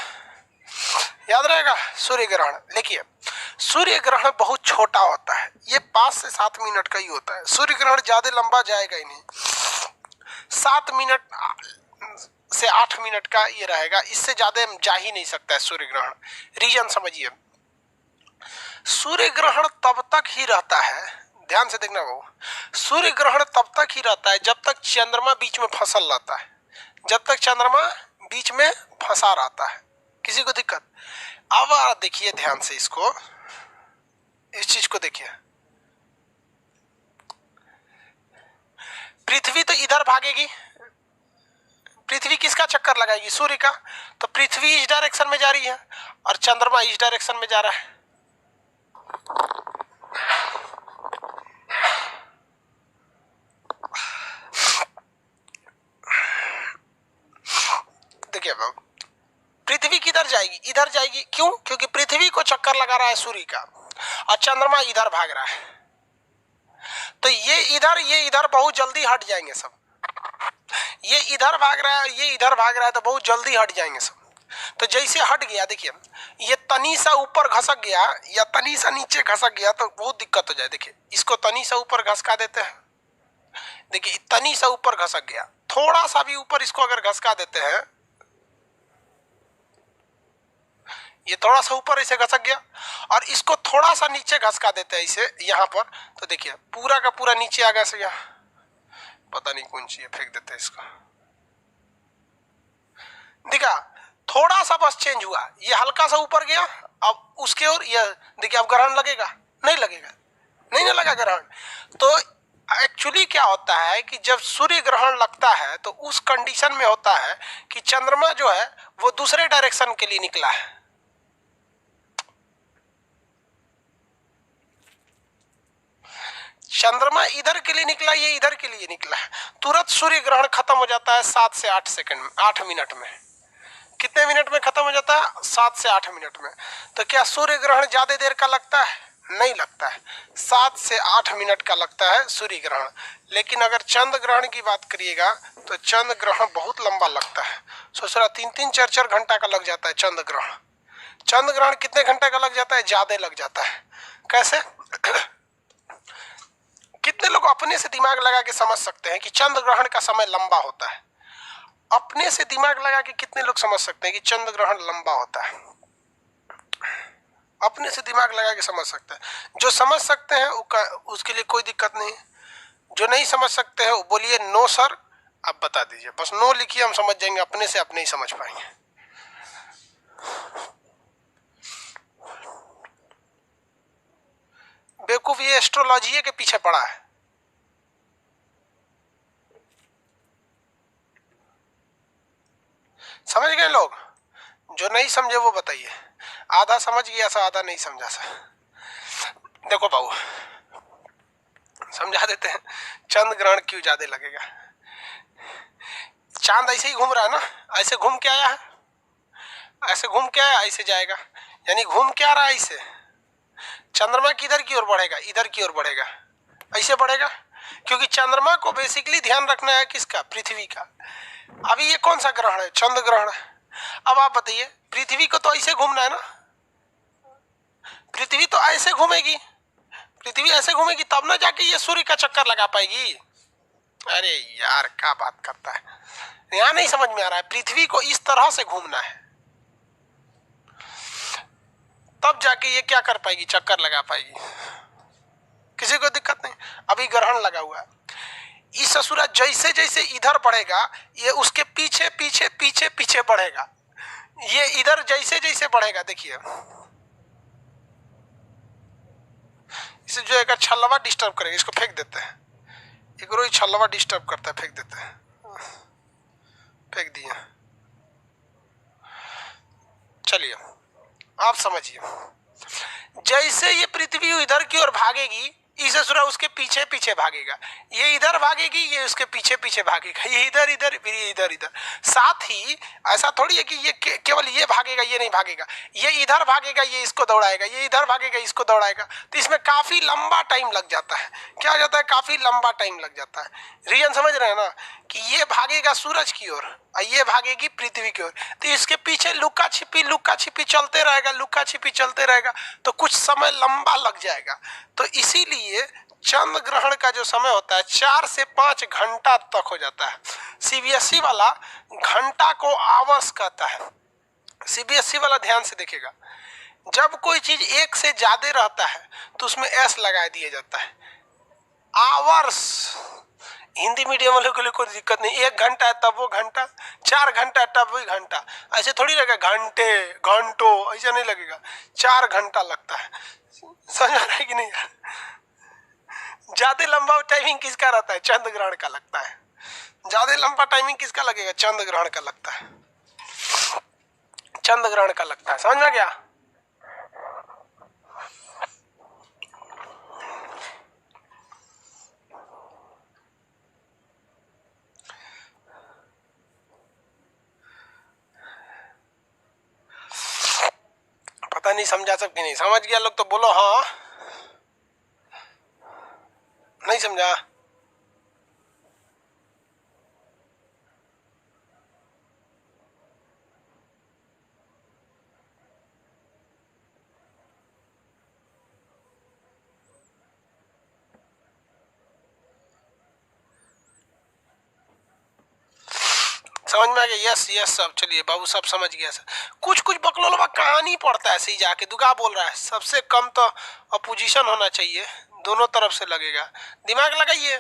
याद रहेगा सूर्य ग्रहण। देखिए सूर्य ग्रहण बहुत छोटा होता है, ये 5 से 7 मिनट का ही होता है। सूर्य ग्रहण ज्यादा लंबा जाएगा ही नहीं। 7 मिनट से 8 मिनट का ये रहेगा, इससे ज्यादा जा ही नहीं सकता है सूर्य ग्रहण। रीजन समझिए, सूर्य ग्रहण तब तक ही रहता है, ध्यान से देखना वो, सूर्य ग्रहण तब तक ही रहता है जब तक चंद्रमा बीच में फसल रहता है, जब तक चंद्रमा बीच में फंसा रहता है। किसी को दिक्कत? अब देखिए ध्यान से इसको, इस चीज को देखिए, पृथ्वी तो इधर भागेगी, पृथ्वी किसका चक्कर लगाएगी? सूर्य का। तो पृथ्वी इस डायरेक्शन में जा रही है और चंद्रमा इस डायरेक्शन में जा रहा है। देखिए पृथ्वी किधर जाएगी? इधर जाएगी। क्यों? क्योंकि पृथ्वी को चक्कर लगा रहा है सूर्य का और चंद्रमा इधर भाग रहा है। तो ये इधर बहुत जल्दी हट जाएंगे सब। ये इधर भाग रहा है, ये इधर भाग रहा है, तो बहुत जल्दी हट जाएंगे सब। तो जैसे हट गया, देखिए ये तनी सा ऊपर घसक गया या तनी सा नीचे घसक गया तो बहुत दिक्कत हो जाए। देखिए इसको तनी सा ऊपर घसका देते हैं, देखिए तनी सा ऊपर घसक गया, थोड़ा सा भी ऊपर इसको अगर घसका देते हैं, ये थोड़ा सा ऊपर ऐसे घसक गया, और इसको थोड़ा सा नीचे घसका देते हैं इसे यहाँ पर, तो देखिए पूरा का पूरा नीचे आ गया से यहाँ, पता नहीं कौन सी है, फेंक देते हैं इसको। देखा, थोड़ा सा बस चेंज हुआ, ये हल्का सा ऊपर गया, अब उसके और ये देखिए, अब ग्रहण लगेगा? नहीं लगेगा, नहीं ना लगा ग्रहण। तो एक्चुअली क्या होता है कि जब सूर्य ग्रहण लगता है तो उस कंडीशन में होता है कि चंद्रमा जो है वो दूसरे डायरेक्शन के लिए निकला है। चंद्रमा इधर के लिए निकला, ये इधर के लिए निकला है, तुरंत सूर्य ग्रहण खत्म हो जाता है 7 से 8 सेकंड में, 8 मिनट में। कितने मिनट में खत्म हो जाता है? 7 से 8 मिनट में। तो क्या सूर्य ग्रहण ज्यादा देर का लगता है? नहीं लगता है, 7 से 8 मिनट का लगता है सूर्य ग्रहण। लेकिन अगर चंद्र ग्रहण की बात करिएगा तो चंद्र ग्रहण बहुत लंबा लगता है, सोच रहा 3-3, 4-4 घंटा का लग जाता है चंद्र ग्रहण। चंद्र ग्रहण कितने घंटे का लग जाता है? ज्यादा लग जाता है। कैसे? कितने लोग अपने से दिमाग लगा के समझ सकते हैं कि चंद्र ग्रहण का समय लंबा होता है? अपने से दिमाग लगा के कितने लोग समझ सकते हैं कि चंद्र ग्रहण लंबा होता है? अपने से दिमाग लगा के समझ सकते हैं। जो समझ सकते हैं उसके लिए कोई दिक्कत नहीं, जो नहीं समझ सकते हैं वो बोलिए नो सर, आप बता दीजिए, बस नो लिखिए, हम समझ जाएंगे, अपने से अपने ही समझ पाएंगे। बेवकूफ ये एस्ट्रोलॉजी के पीछे पड़ा है। समझ गए लोग? जो नहीं समझे वो बताइए, आधा समझ गया सा, आधा नहीं समझा सा। देखो बाबू, समझा देते हैं चंद्र ग्रहण क्यों ज्यादा लगेगा। चांद ऐसे ही घूम रहा है ना, ऐसे घूम के आया है, ऐसे घूम के आया, ऐसे जाएगा, यानी घूम के आ रहा है ऐसे। चंद्रमा किधर की ओर बढ़ेगा? इधर की ओर बढ़ेगा, ऐसे बढ़ेगा, क्योंकि चंद्रमा को बेसिकली ध्यान रखना है किसका? पृथ्वी का। अभी ये कौन सा ग्रहण है? चंद्र ग्रहण है। अब आप बताइए, पृथ्वी को तो ऐसे घूमना है ना, पृथ्वी तो ऐसे घूमेगी, पृथ्वी ऐसे घूमेगी तब ना जाके ये सूर्य का चक्कर लगा पाएगी। अरे यार क्या बात करता है, यहाँ नहीं समझ में आ रहा है। पृथ्वी को इस तरह से घूमना है तब जाके ये क्या कर पाएगी? चक्कर लगा पाएगी। किसी को दिक्कत नहीं। अभी ग्रहण लगा हुआ है, इस ससुरा जैसे जैसे इधर बढ़ेगा ये उसके पीछे पीछे पीछे पीछे बढ़ेगा, ये इधर जैसे जैसे बढ़ेगा, देखिए इसे जो एक छल्लवा डिस्टर्ब करेगा, इसको फेंक देते हैं, एक रोज छल्लवा डिस्टर्ब करता है, फेंक देते हैं, फेंक दिया। चलिए आप समझिए, जैसे ये पृथ्वी इधर की ओर भागेगी, इस ससुरा उसके पीछे पीछे भागेगा, ये इधर भागेगी, ये उसके पीछे पीछे भागेगा, ये इधर इधर फिर ये इधर इधर। साथ ही ऐसा थोड़ी है कि ये केवल ये भागेगा, ये नहीं भागेगा, ये इधर भागेगा, ये इसको दौड़ाएगा, ये इधर भागेगा, इसको दौड़ाएगा। तो इसमें काफी लंबा टाइम लग जाता है। क्या हो जाता है? काफी लंबा टाइम लग जाता है। रीजन समझ रहे हैं ना, कि ये भागेगा सूरज की ओर और ये भागेगी पृथ्वी की ओर, तो इसके पीछे लुका छिपी चलते रहेगा, लुका छिपी चलते रहेगा, तो कुछ समय लंबा लग जाएगा। तो इसीलिए चंद्र ग्रहण का जो समय होता है 4 से 5 घंटा तक हो जाता है। सीबीएसई वाला घंटा को आवर्स कहता है। सीबीएसई वाला ध्यान से देखिएगा, जब कोई चीज एक से ज्यादा रहता है तो उसमें एस लगा दिया जाता है। आवर्स हिंदी मीडियम वालों के लिए कोई दिक्कत नहीं, 1 घंटा है तब वो घंटा, 4 घंटा है तब वही घंटा, ऐसे थोड़ी लगेगा घंटे घंटों, ऐसा नहीं लगेगा, 4 घंटा लगता है। समझ आ रहा है कि नहीं यार? ज्यादा लंबा टाइमिंग किसका रहता है? चंद्र ग्रहण का लगता है। ज्यादा लंबा टाइमिंग किसका लगेगा? चंद्र ग्रहण का लगता है, चंद्र ग्रहण का लगता है। समझ में गया? पता नहीं समझा सब कि नहीं? समझ गया लोग तो बोलो हाँ। नहीं समझा? समझ में आ गया? यस यस सब। चलिए बाबू सब समझ गया सर। कुछ कुछ बकलोलवा कहानी पढ़ता है ऐसे ही जाके दुगा बोल रहा है। सबसे कम तो अपोजिशन होना चाहिए, दोनों तरफ से लगेगा। दिमाग लगाइए।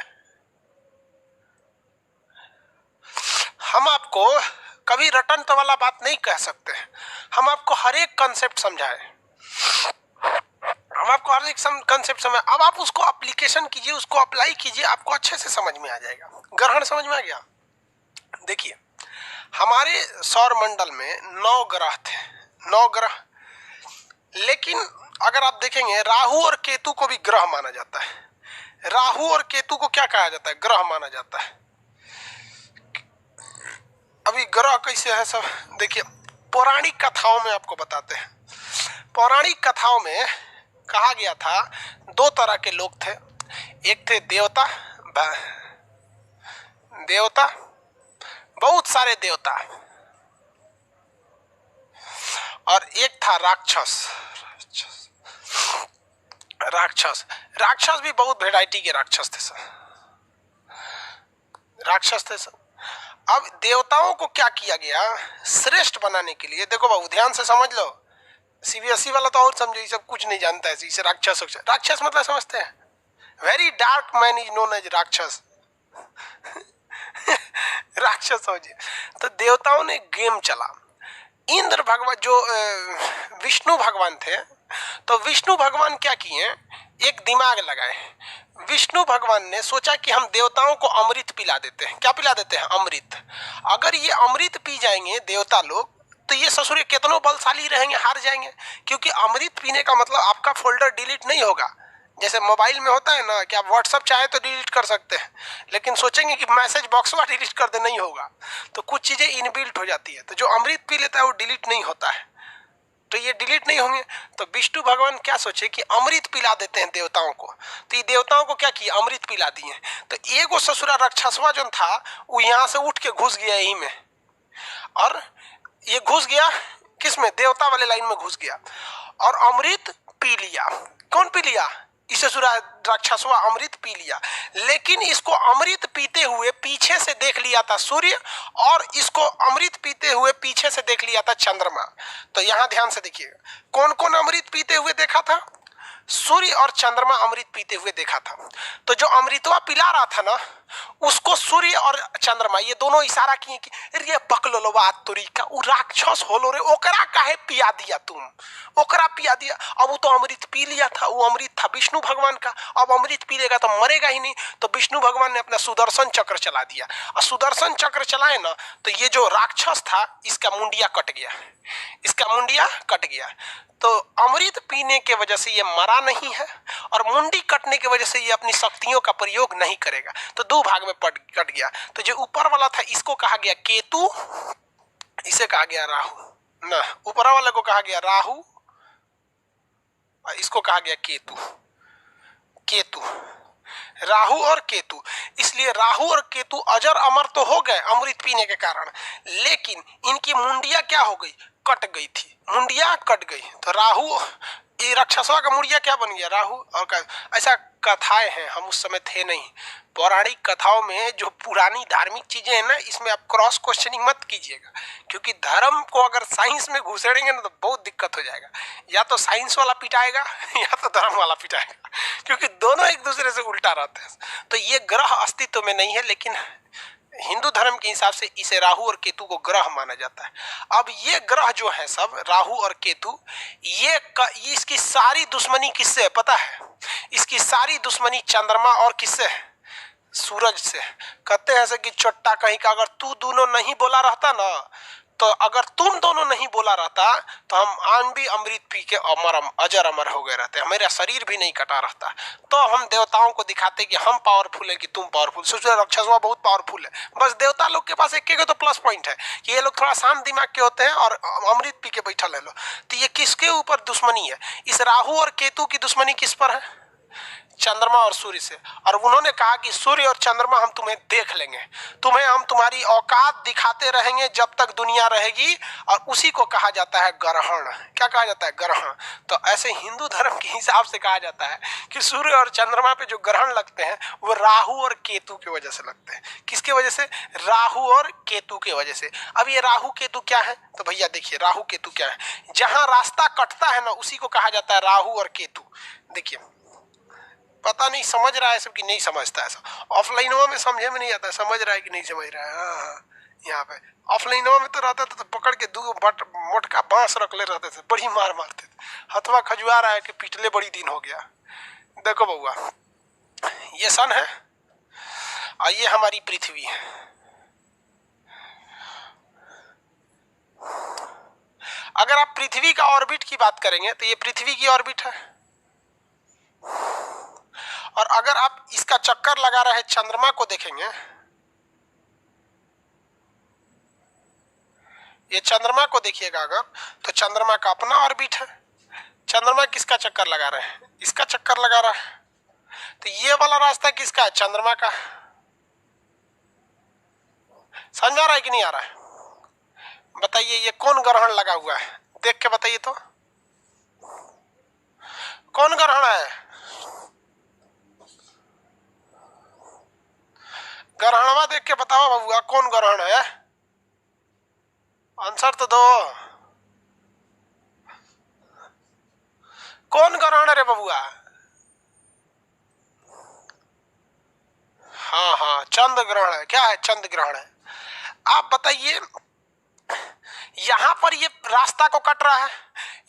हम आपको कभी रटन तो वाला बात नहीं कह सकते, हम आपको हर एक कंसेप्ट समझाएं, हम आपको हर एक कंसेप्ट समझ, अब आप उसको एप्लीकेशन कीजिए, उसको अप्लाई कीजिए, आपको अच्छे से समझ में आ जाएगा। ग्रहण समझ में आ गया? देखिए हमारे सौर मंडल में 9 ग्रह थे, 9 ग्रह, लेकिन अगर आप देखेंगे राहु और केतु को भी ग्रह माना जाता है। राहु और केतु को क्या कहा जाता है? ग्रह माना जाता है। अभी ग्रह कैसे है सब देखिए, पौराणिक कथाओं में आपको बताते हैं। पौराणिक कथाओं में कहा गया था 2 तरह के लोग थे, एक थे देवता, देवता, बहुत सारे देवता, और एक था राक्षस। राक्षस राक्षस भी बहुत वेराइटी के राक्षस थे सर, राक्षस थे सर। अब देवताओं को क्या किया गया श्रेष्ठ बनाने के लिए? देखो बाबू ध्यान से समझ लो, सीबीएसई वाला तो और समझो, ये सब कुछ नहीं जानता है। इसे राक्षस, राक्षस मतलब समझते हैं? Very dark man is known as राक्षस। राक्षस समझिए। तो देवताओं ने गेम चला। इंद्र भगवान जो विष्णु भगवान थे, तो विष्णु भगवान क्या किए, एक दिमाग लगाए। विष्णु भगवान ने सोचा कि हम देवताओं को अमृत पिला देते हैं। क्या पिला देते हैं? अमृत। अगर ये अमृत पी जाएंगे देवता लोग तो ये ससुर कितनों बलशाली रहेंगे, हार जाएंगे, क्योंकि अमृत पीने का मतलब आपका फोल्डर डिलीट नहीं होगा। जैसे मोबाइल में होता है ना कि आप व्हाट्सएप चाहे तो डिलीट कर सकते हैं, लेकिन सोचेंगे कि मैसेज बॉक्स में डिलीट कर दे, नहीं होगा। तो कुछ चीजें इनबिल्ट हो जाती है, तो जो अमृत पी लेता है वो डिलीट नहीं होता है, तो ये डिलीट नहीं होंगे। तो विष्णु भगवान क्या सोचे कि अमृत पिला देते हैं देवताओं को। तो ये देवताओं को क्या किया? अमृत पिला दिए। तो एगो ससुरा राक्षसवा जो था वो यहाँ से उठ के घुस गया यही में, और ये घुस गया किसमें? देवता वाले लाइन में घुस गया और अमृत पी लिया। कौन पी लिया? इस ससुरा राक्षसवा अमृत पी लिया। लेकिन इसको अमृत पीते हुए पीछे से देख लिया था सूर्य, और इसको अमृत पीते हुए पीछे से देख लिया था चंद्रमा। तो यहां ध्यान से देखिएगा, कौन कौन अमृत पीते हुए देखा था? सूर्य और चंद्रमा अमृत पीते हुए देखा था। तो जो अमृतवा पिला रहा था ना, उसको सूर्य और चंद्रमा ये दोनों इशारा किए कि रे बकलोलवा तुरी का उ राक्षस होलो रे, ओकरा काहे पिया दिया तुम, ओकरा पिया दिया। अब वो तो अमृत पी लिया था, वो अमृत था विष्णु भगवान का, अब अमृत पी लेगा तो मरेगा ही नहीं। तो विष्णु भगवान ने अपना सुदर्शन चक्र चला दिया, और सुदर्शन चक्र चलाए ना तो ये जो राक्षस था इसका मुंडिया कट गया, इसका मुंडिया कट गया। तो अमृत पीने के वजह से ये मरा नहीं है, और मुंडी कटने की वजह से ये अपनी शक्तियों का प्रयोग नहीं करेगा। तो 2 भाग में कट गया। तो जो ऊपर वाला था इसको कहा गया केतु, इसे कहा गया राहु ना, ऊपर वाले को कहा गया राहु और इसको कहा गया केतु। केतु, राहु और केतु। इसलिए राहु और केतु अजर अमर तो हो गए अमृत पीने के कारण, लेकिन इनकी मुंडिया क्या हो गई? कट गई थी, मुंडिया कट गई। तो राहु, ये राक्षसवा का मुंडिया क्या बन गया? राहु। और ऐसा कथाएं हैं, हम उस समय थे नहीं, पौराणिक कथाओं में जो पुरानी धार्मिक चीजें हैं ना, इसमें आप क्रॉस क्वेश्चनिंग मत कीजिएगा, क्योंकि धर्म को अगर साइंस में घुसेड़ेंगे ना तो बहुत दिक्कत हो जाएगा। या तो साइंस वाला पिटाएगा या तो धर्म वाला पिटाएगा, क्योंकि दोनों एक दूसरे से उल्टा रहते हैं। तो ये ग्रह अस्तित्व में नहीं है, लेकिन हिंदू धर्म के हिसाब से इसे राहु और केतु को ग्रह माना जाता है। अब ये ग्रह जो है सब, राहु और केतु, ये इसकी सारी दुश्मनी किससे है पता है? इसकी सारी दुश्मनी चंद्रमा और किससे है? सूरज से। कहते हैं ऐसे कि चोट्टा कहीं का, अगर तू दोनों नहीं बोला रहता ना, तो अगर तुम दोनों नहीं बोला रहता तो हम आम भी अमृत पी के अजर अमर हो गए रहते, हमारा शरीर भी नहीं कटा रहता। तो हम देवताओं को दिखाते कि हम पावरफुल है कि तुम पावरफुल। सोचो राक्षसवा बहुत पावरफुल है, बस देवता लोग के पास एक तो प्लस पॉइंट है कि ये लोग थोड़ा शांत दिमाग के होते हैं और अमृत पी के बैठा ले लो। तो ये किसके ऊपर दुश्मनी है? इस राहु और केतु की दुश्मनी किस पर है? चंद्रमा और सूर्य से। और उन्होंने कहा कि सूर्य और चंद्रमा हम तुम्हें देख लेंगे, तुम्हें हम तुम्हारी औकात दिखाते रहेंगे जब तक दुनिया रहेगी, और उसी को कहा जाता है ग्रहण। क्या कहा जाता है? ग्रहण। तो ऐसे हिंदू धर्म के हिसाब से कहा जाता है कि सूर्य और चंद्रमा पे जो ग्रहण लगते हैं वो राहु और केतु की वजह से लगते हैं। किसकी वजह से? राहु और केतु की वजह से। अब ये राहु केतु क्या है? तो भैया देखिए, राहु केतु क्या है? जहां रास्ता कटता है ना, उसी को कहा जाता है राहु और केतु। देखिए, पता नहीं समझ रहा है सब कि नहीं समझता है सब। ऑफलाइनवा में समझे में नहीं आता, समझ रहा है कि नहीं समझ रहा है? हाँ, यहाँ पे ऑफलाइनवा में तो रहता था तो पकड़ के दो मोटका बांस रख ले रहते थे, बड़ी मार मारते थे, हथवा खजुआ रहा है कि पिछले बड़ी दिन हो गया। देखो बउआ, ये सन है और ये हमारी पृथ्वी है। अगर आप पृथ्वी का ऑर्बिट की बात करेंगे तो ये पृथ्वी की ऑर्बिट है, और अगर आप इसका चक्कर लगा रहे चंद्रमा को देखेंगे, ये चंद्रमा को देखिएगा अगर, तो चंद्रमा का अपना ऑर्बिट है। चंद्रमा किसका चक्कर लगा रहे हैं? इसका चक्कर लगा रहा है। तो ये वाला रास्ता किसका है? चंद्रमा का। समझ में आ रहा है कि नहीं आ रहा है? बताइए, ये कौन ग्रहण लगा हुआ है? देख के बताइए तो, कौन ग्रहण है? ग्रहणवा देख के बताओ बबुआ, कौन ग्रहण है? आंसर तो दो, कौन ग्रहण है रे बबुआ? हाँ हाँ, चंद्र ग्रहण है। क्या है? चंद्र ग्रहण है। आप बताइए, यहां पर ये रास्ता को कट रहा है,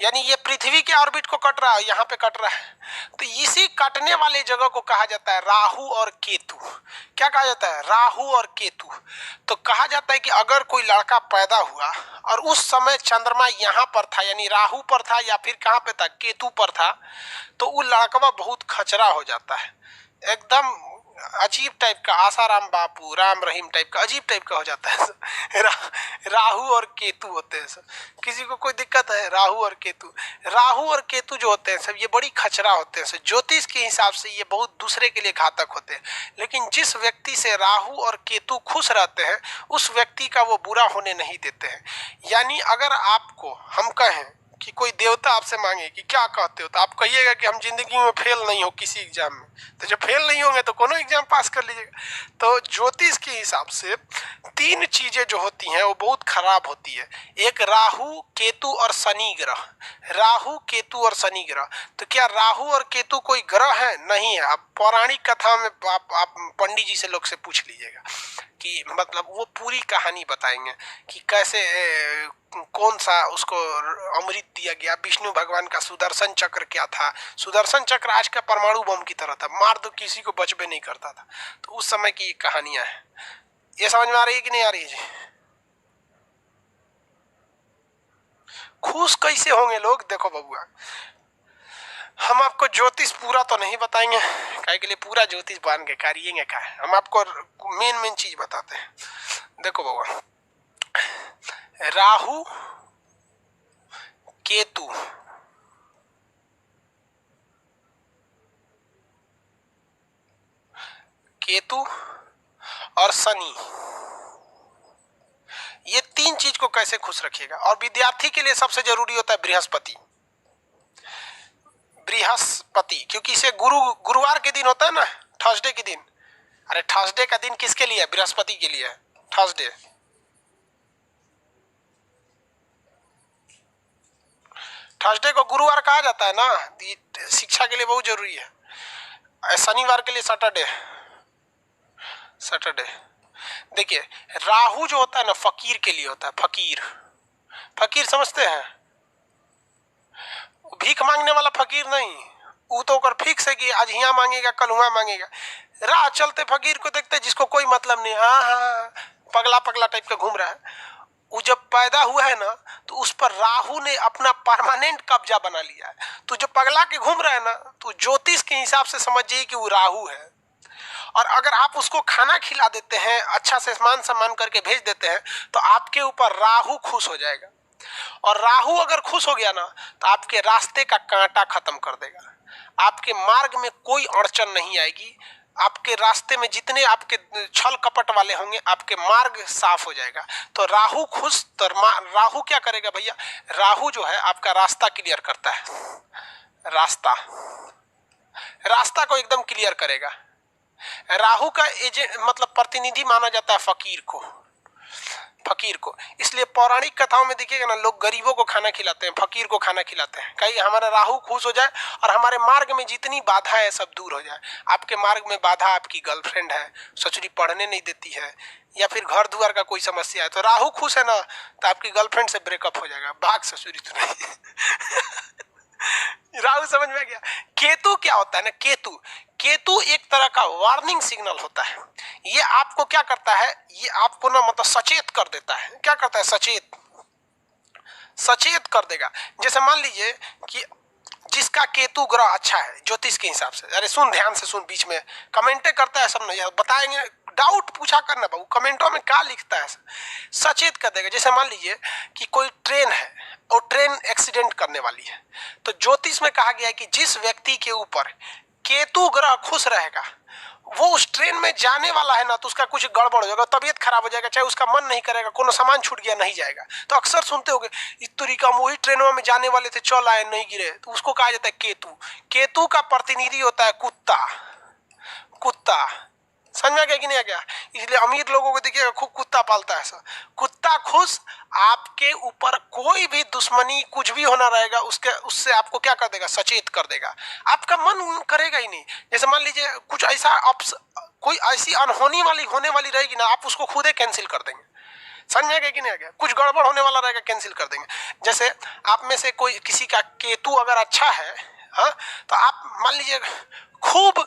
यानी ये पृथ्वी के ऑर्बिट को कट रहा है, यहाँ पे कट रहा है। तो इसी कटने वाले जगह को कहा जाता है राहु और केतु। क्या कहा जाता है? राहु और केतु। तो कहा जाता है कि अगर कोई लड़का पैदा हुआ और उस समय चंद्रमा यहाँ पर था, यानी राहु पर था या फिर कहाँ पे था? केतु पर था, तो वो लड़का बहुत खचरा हो जाता है, एकदम अजीब टाइप का, आसाराम बापू राम रहीम टाइप का, अजीब टाइप का हो जाता है। राहु और केतु होते हैं सब। किसी को कोई दिक्कत है? राहु और केतु, राहु और केतु जो होते हैं सब, ये बड़ी खचरा होते हैं सब। ज्योतिष के हिसाब से ये बहुत दूसरे के लिए घातक होते हैं, लेकिन जिस व्यक्ति से राहु और केतु खुश रहते हैं उस व्यक्ति का वो बुरा होने नहीं देते हैं। यानी अगर आपको हम कहें कि कोई देवता आपसे मांगे कि क्या कहते हो, तो आप कहिएगा कि हम जिंदगी में फेल नहीं हो किसी एग्जाम में, तो जब फेल नहीं होंगे तो कोनो एग्जाम पास कर लीजिएगा। तो ज्योतिष के हिसाब से तीन चीजें जो होती हैं वो बहुत खराब होती है। एक राहु केतु और शनि ग्रह, राहु केतु और शनि ग्रह। तो क्या राहु और केतु कोई ग्रह है? नहीं है। आप पौराणिक कथा में आप पंडित जी से लोग से पूछ लीजिएगा कि मतलब वो पूरी कहानी बताएंगे कि कैसे कौन सा उसको अमृत दिया गया। विष्णु भगवान का सुदर्शन चक्र क्या था? सुदर्शन चक्र आज का परमाणु बम की तरह था, मार दो किसी को बचबे नहीं करता था। तो उस समय की कहानियां हैं। ये समझ में आ रही है कि नहीं आ रही है जी? खुश कैसे होंगे लोग? देखो बबुआ, हम आपको ज्योतिष पूरा तो नहीं बताएंगे, काहे के लिए पूरा ज्योतिष बांध के करिएंगे का है। हम आपको मेन चीज बताते हैं। देखो बबुआ, राहु केतु केतु और शनि, ये तीन चीज को कैसे खुश रखिएगा। और विद्यार्थी के लिए सबसे जरूरी होता है बृहस्पति। बृहस्पति, क्योंकि इसे गुरुवार के दिन होता है ना, थर्सडे के दिन। अरे थर्सडे का दिन किसके लिए है? बृहस्पति के लिए है थर्सडे। थर्सडे को गुरुवार कहा जाता है ना, शिक्षा के लिए बहुत जरूरी है। शनिवार के लिए सैटरडे। सैटरडे देखिए, राहु जो होता है ना फकीर के लिए होता है। फकीर, फकीर समझते हैं? भीख मांगने वाला फकीर नहीं, वो तो कर फिक्स है कि आज यहाँ मांगेगा कल वहां मांगेगा। राह चलते फकीर को देखते जिसको कोई मतलब नहीं, हाँ हाँ पगला पगला टाइप का घूम रहा है। वो जब पैदा हुआ है ना तो उस पर राहु ने अपना परमानेंट कब्जा बना लिया है। तो जो पगला के घूम रहा है ना, तो ज्योतिष के हिसाब से समझ जाइए कि वो राहु है। और अगर आप उसको खाना खिला देते हैं, अच्छा से मान सम्मान करके भेज देते हैं, तो आपके ऊपर राहु खुश हो जाएगा। और राहु अगर खुश हो गया ना तो आपके रास्ते का कांटा खत्म कर देगा। आपके मार्ग में कोई अड़चन नहीं आएगी। आपके रास्ते में जितने आपके छल कपट वाले होंगे, आपके मार्ग साफ हो जाएगा। तो राहु खुश, तो राहु क्या करेगा भैया? राहु जो है आपका रास्ता क्लियर करता है। रास्ता को एकदम क्लियर करेगा। राहु का एजेंट मतलब प्रतिनिधि माना जाता है फकीर को। इसलिए पौराणिक कथाओं में देखिएगा ना, लोग गरीबों को खाना खिलाते हैं, फकीर को खाना खिलाते हैं, कहीं हमारा राहु खुश हो जाए और हमारे मार्ग में जितनी बाधा है सब दूर हो जाए। आपके मार्ग में बाधा आपकी गर्लफ्रेंड है, ससुरी पढ़ने नहीं देती है, या फिर घर द्वार का कोई समस्या है, तो राहु खुश है ना तो आपकी गर्लफ्रेंड से ब्रेकअप हो जाएगा। भाग ससुरी तो नहीं। राहु समझ में आ गया। केतु क्या होता है ना, केतु एक तरह का वार्निंग सिग्नल होता है। ये आपको क्या करता है, ये आपको ना मतलब सचेत कर देता है। क्या करता है? सचेत कर देगा। जैसे मान लीजिए कि जिसका केतु ग्रह अच्छा है ज्योतिष के हिसाब से, अरे सुन ध्यान से सुन, बीच में कमेंटे करता है सब नहीं बताएंगे, डाउट पूछा करना बाबू, कमेंटों में क्या लिखता है सचेत कर देगा। जैसे मान लीजिए कि कोई ट्रेन है और ट्रेन एक्सीडेंट करने वाली है, तो ज्योतिष में कहा गया है कि जिस व्यक्ति के ऊपर केतु ग्रह खुश रहेगा वो उस ट्रेन में जाने वाला है ना, तो उसका कुछ गड़बड़ हो जाएगा, तबीयत खराब हो जाएगा, चाहे उसका मन नहीं करेगा, कोनो सामान छूट गया नहीं जाएगा। तो अक्सर सुनते होंगे इस तरीका वही ट्रेनों में जाने वाले थे चल आए नहीं गिरे, तो उसको कहा जाता है केतु। केतु का प्रतिनिधि होता है कुत्ता। समझ में आ गया कि नहीं आ गया? इसलिए अमीर लोगों को देखिएगा खूब कुत्ता पालता है ऐसा। कुत्ता खुश, आपके ऊपर कोई भी दुश्मनी कुछ भी होना रहेगा उससे आपको क्या कर देगा? सचेत कर देगा। आपका मन करेगा ही नहीं। जैसे मान लीजिए कुछ ऐसा कोई ऐसी अनहोनी होने वाली रहेगी ना, आप उसको खुद ही कैंसिल कर देंगे। समझ में आ गया कि नहीं आ गया? कुछ गड़बड़ होने वाला रहेगा, कैंसिल कर देंगे। जैसे आप में से कोई किसी का केतु अगर अच्छा है, हाँ, तो आप मान लीजिए खूब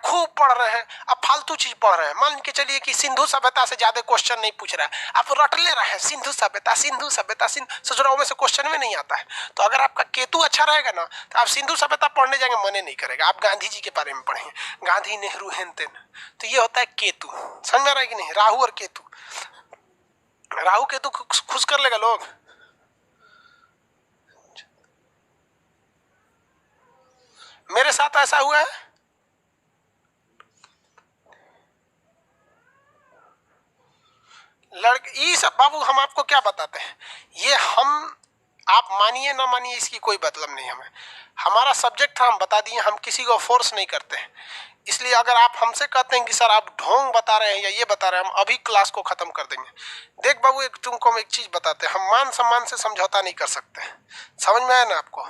खूब पढ़ रहे हैं, अब फालतू चीज पढ़ रहे हैं। मान के चलिए कि सिंधु सभ्यता से ज्यादा क्वेश्चन नहीं पूछ रहा है, आप रट ले रहे हैं सिंधु सभ्यता ससुराल में से क्वेश्चन में नहीं आता है। तो अगर आपका केतु अच्छा रहेगा ना तो आप सिंधु सभ्यता पढ़ने जाएंगे, मने नहीं करेगा। आप गांधी जी के बारे में पढ़ेंगे, गांधी नेहरू हेन तेन। तो ये होता है केतु। समझ में आ रहा है कि नहीं? राहु और केतु, राहु केतु खुश कर लेगा लोग। मेरे साथ ऐसा हुआ है। ये सब बाबू हम आपको क्या बताते हैं, ये आप मानिए ना मानिए इसकी कोई मतलब नहीं। हमारा सब्जेक्ट था, हम बता दिए, हम किसी को फोर्स नहीं करते हैं। इसलिए अगर आप हमसे कहते हैं कि सर आप ढोंग बता रहे हैं या ये बता रहे हैं, हम अभी क्लास को खत्म कर देंगे। देख बाबू, तुमको हम एक चीज बताते हैं, हम मान सम्मान से समझौता नहीं कर सकते। समझ में आया ना आपको?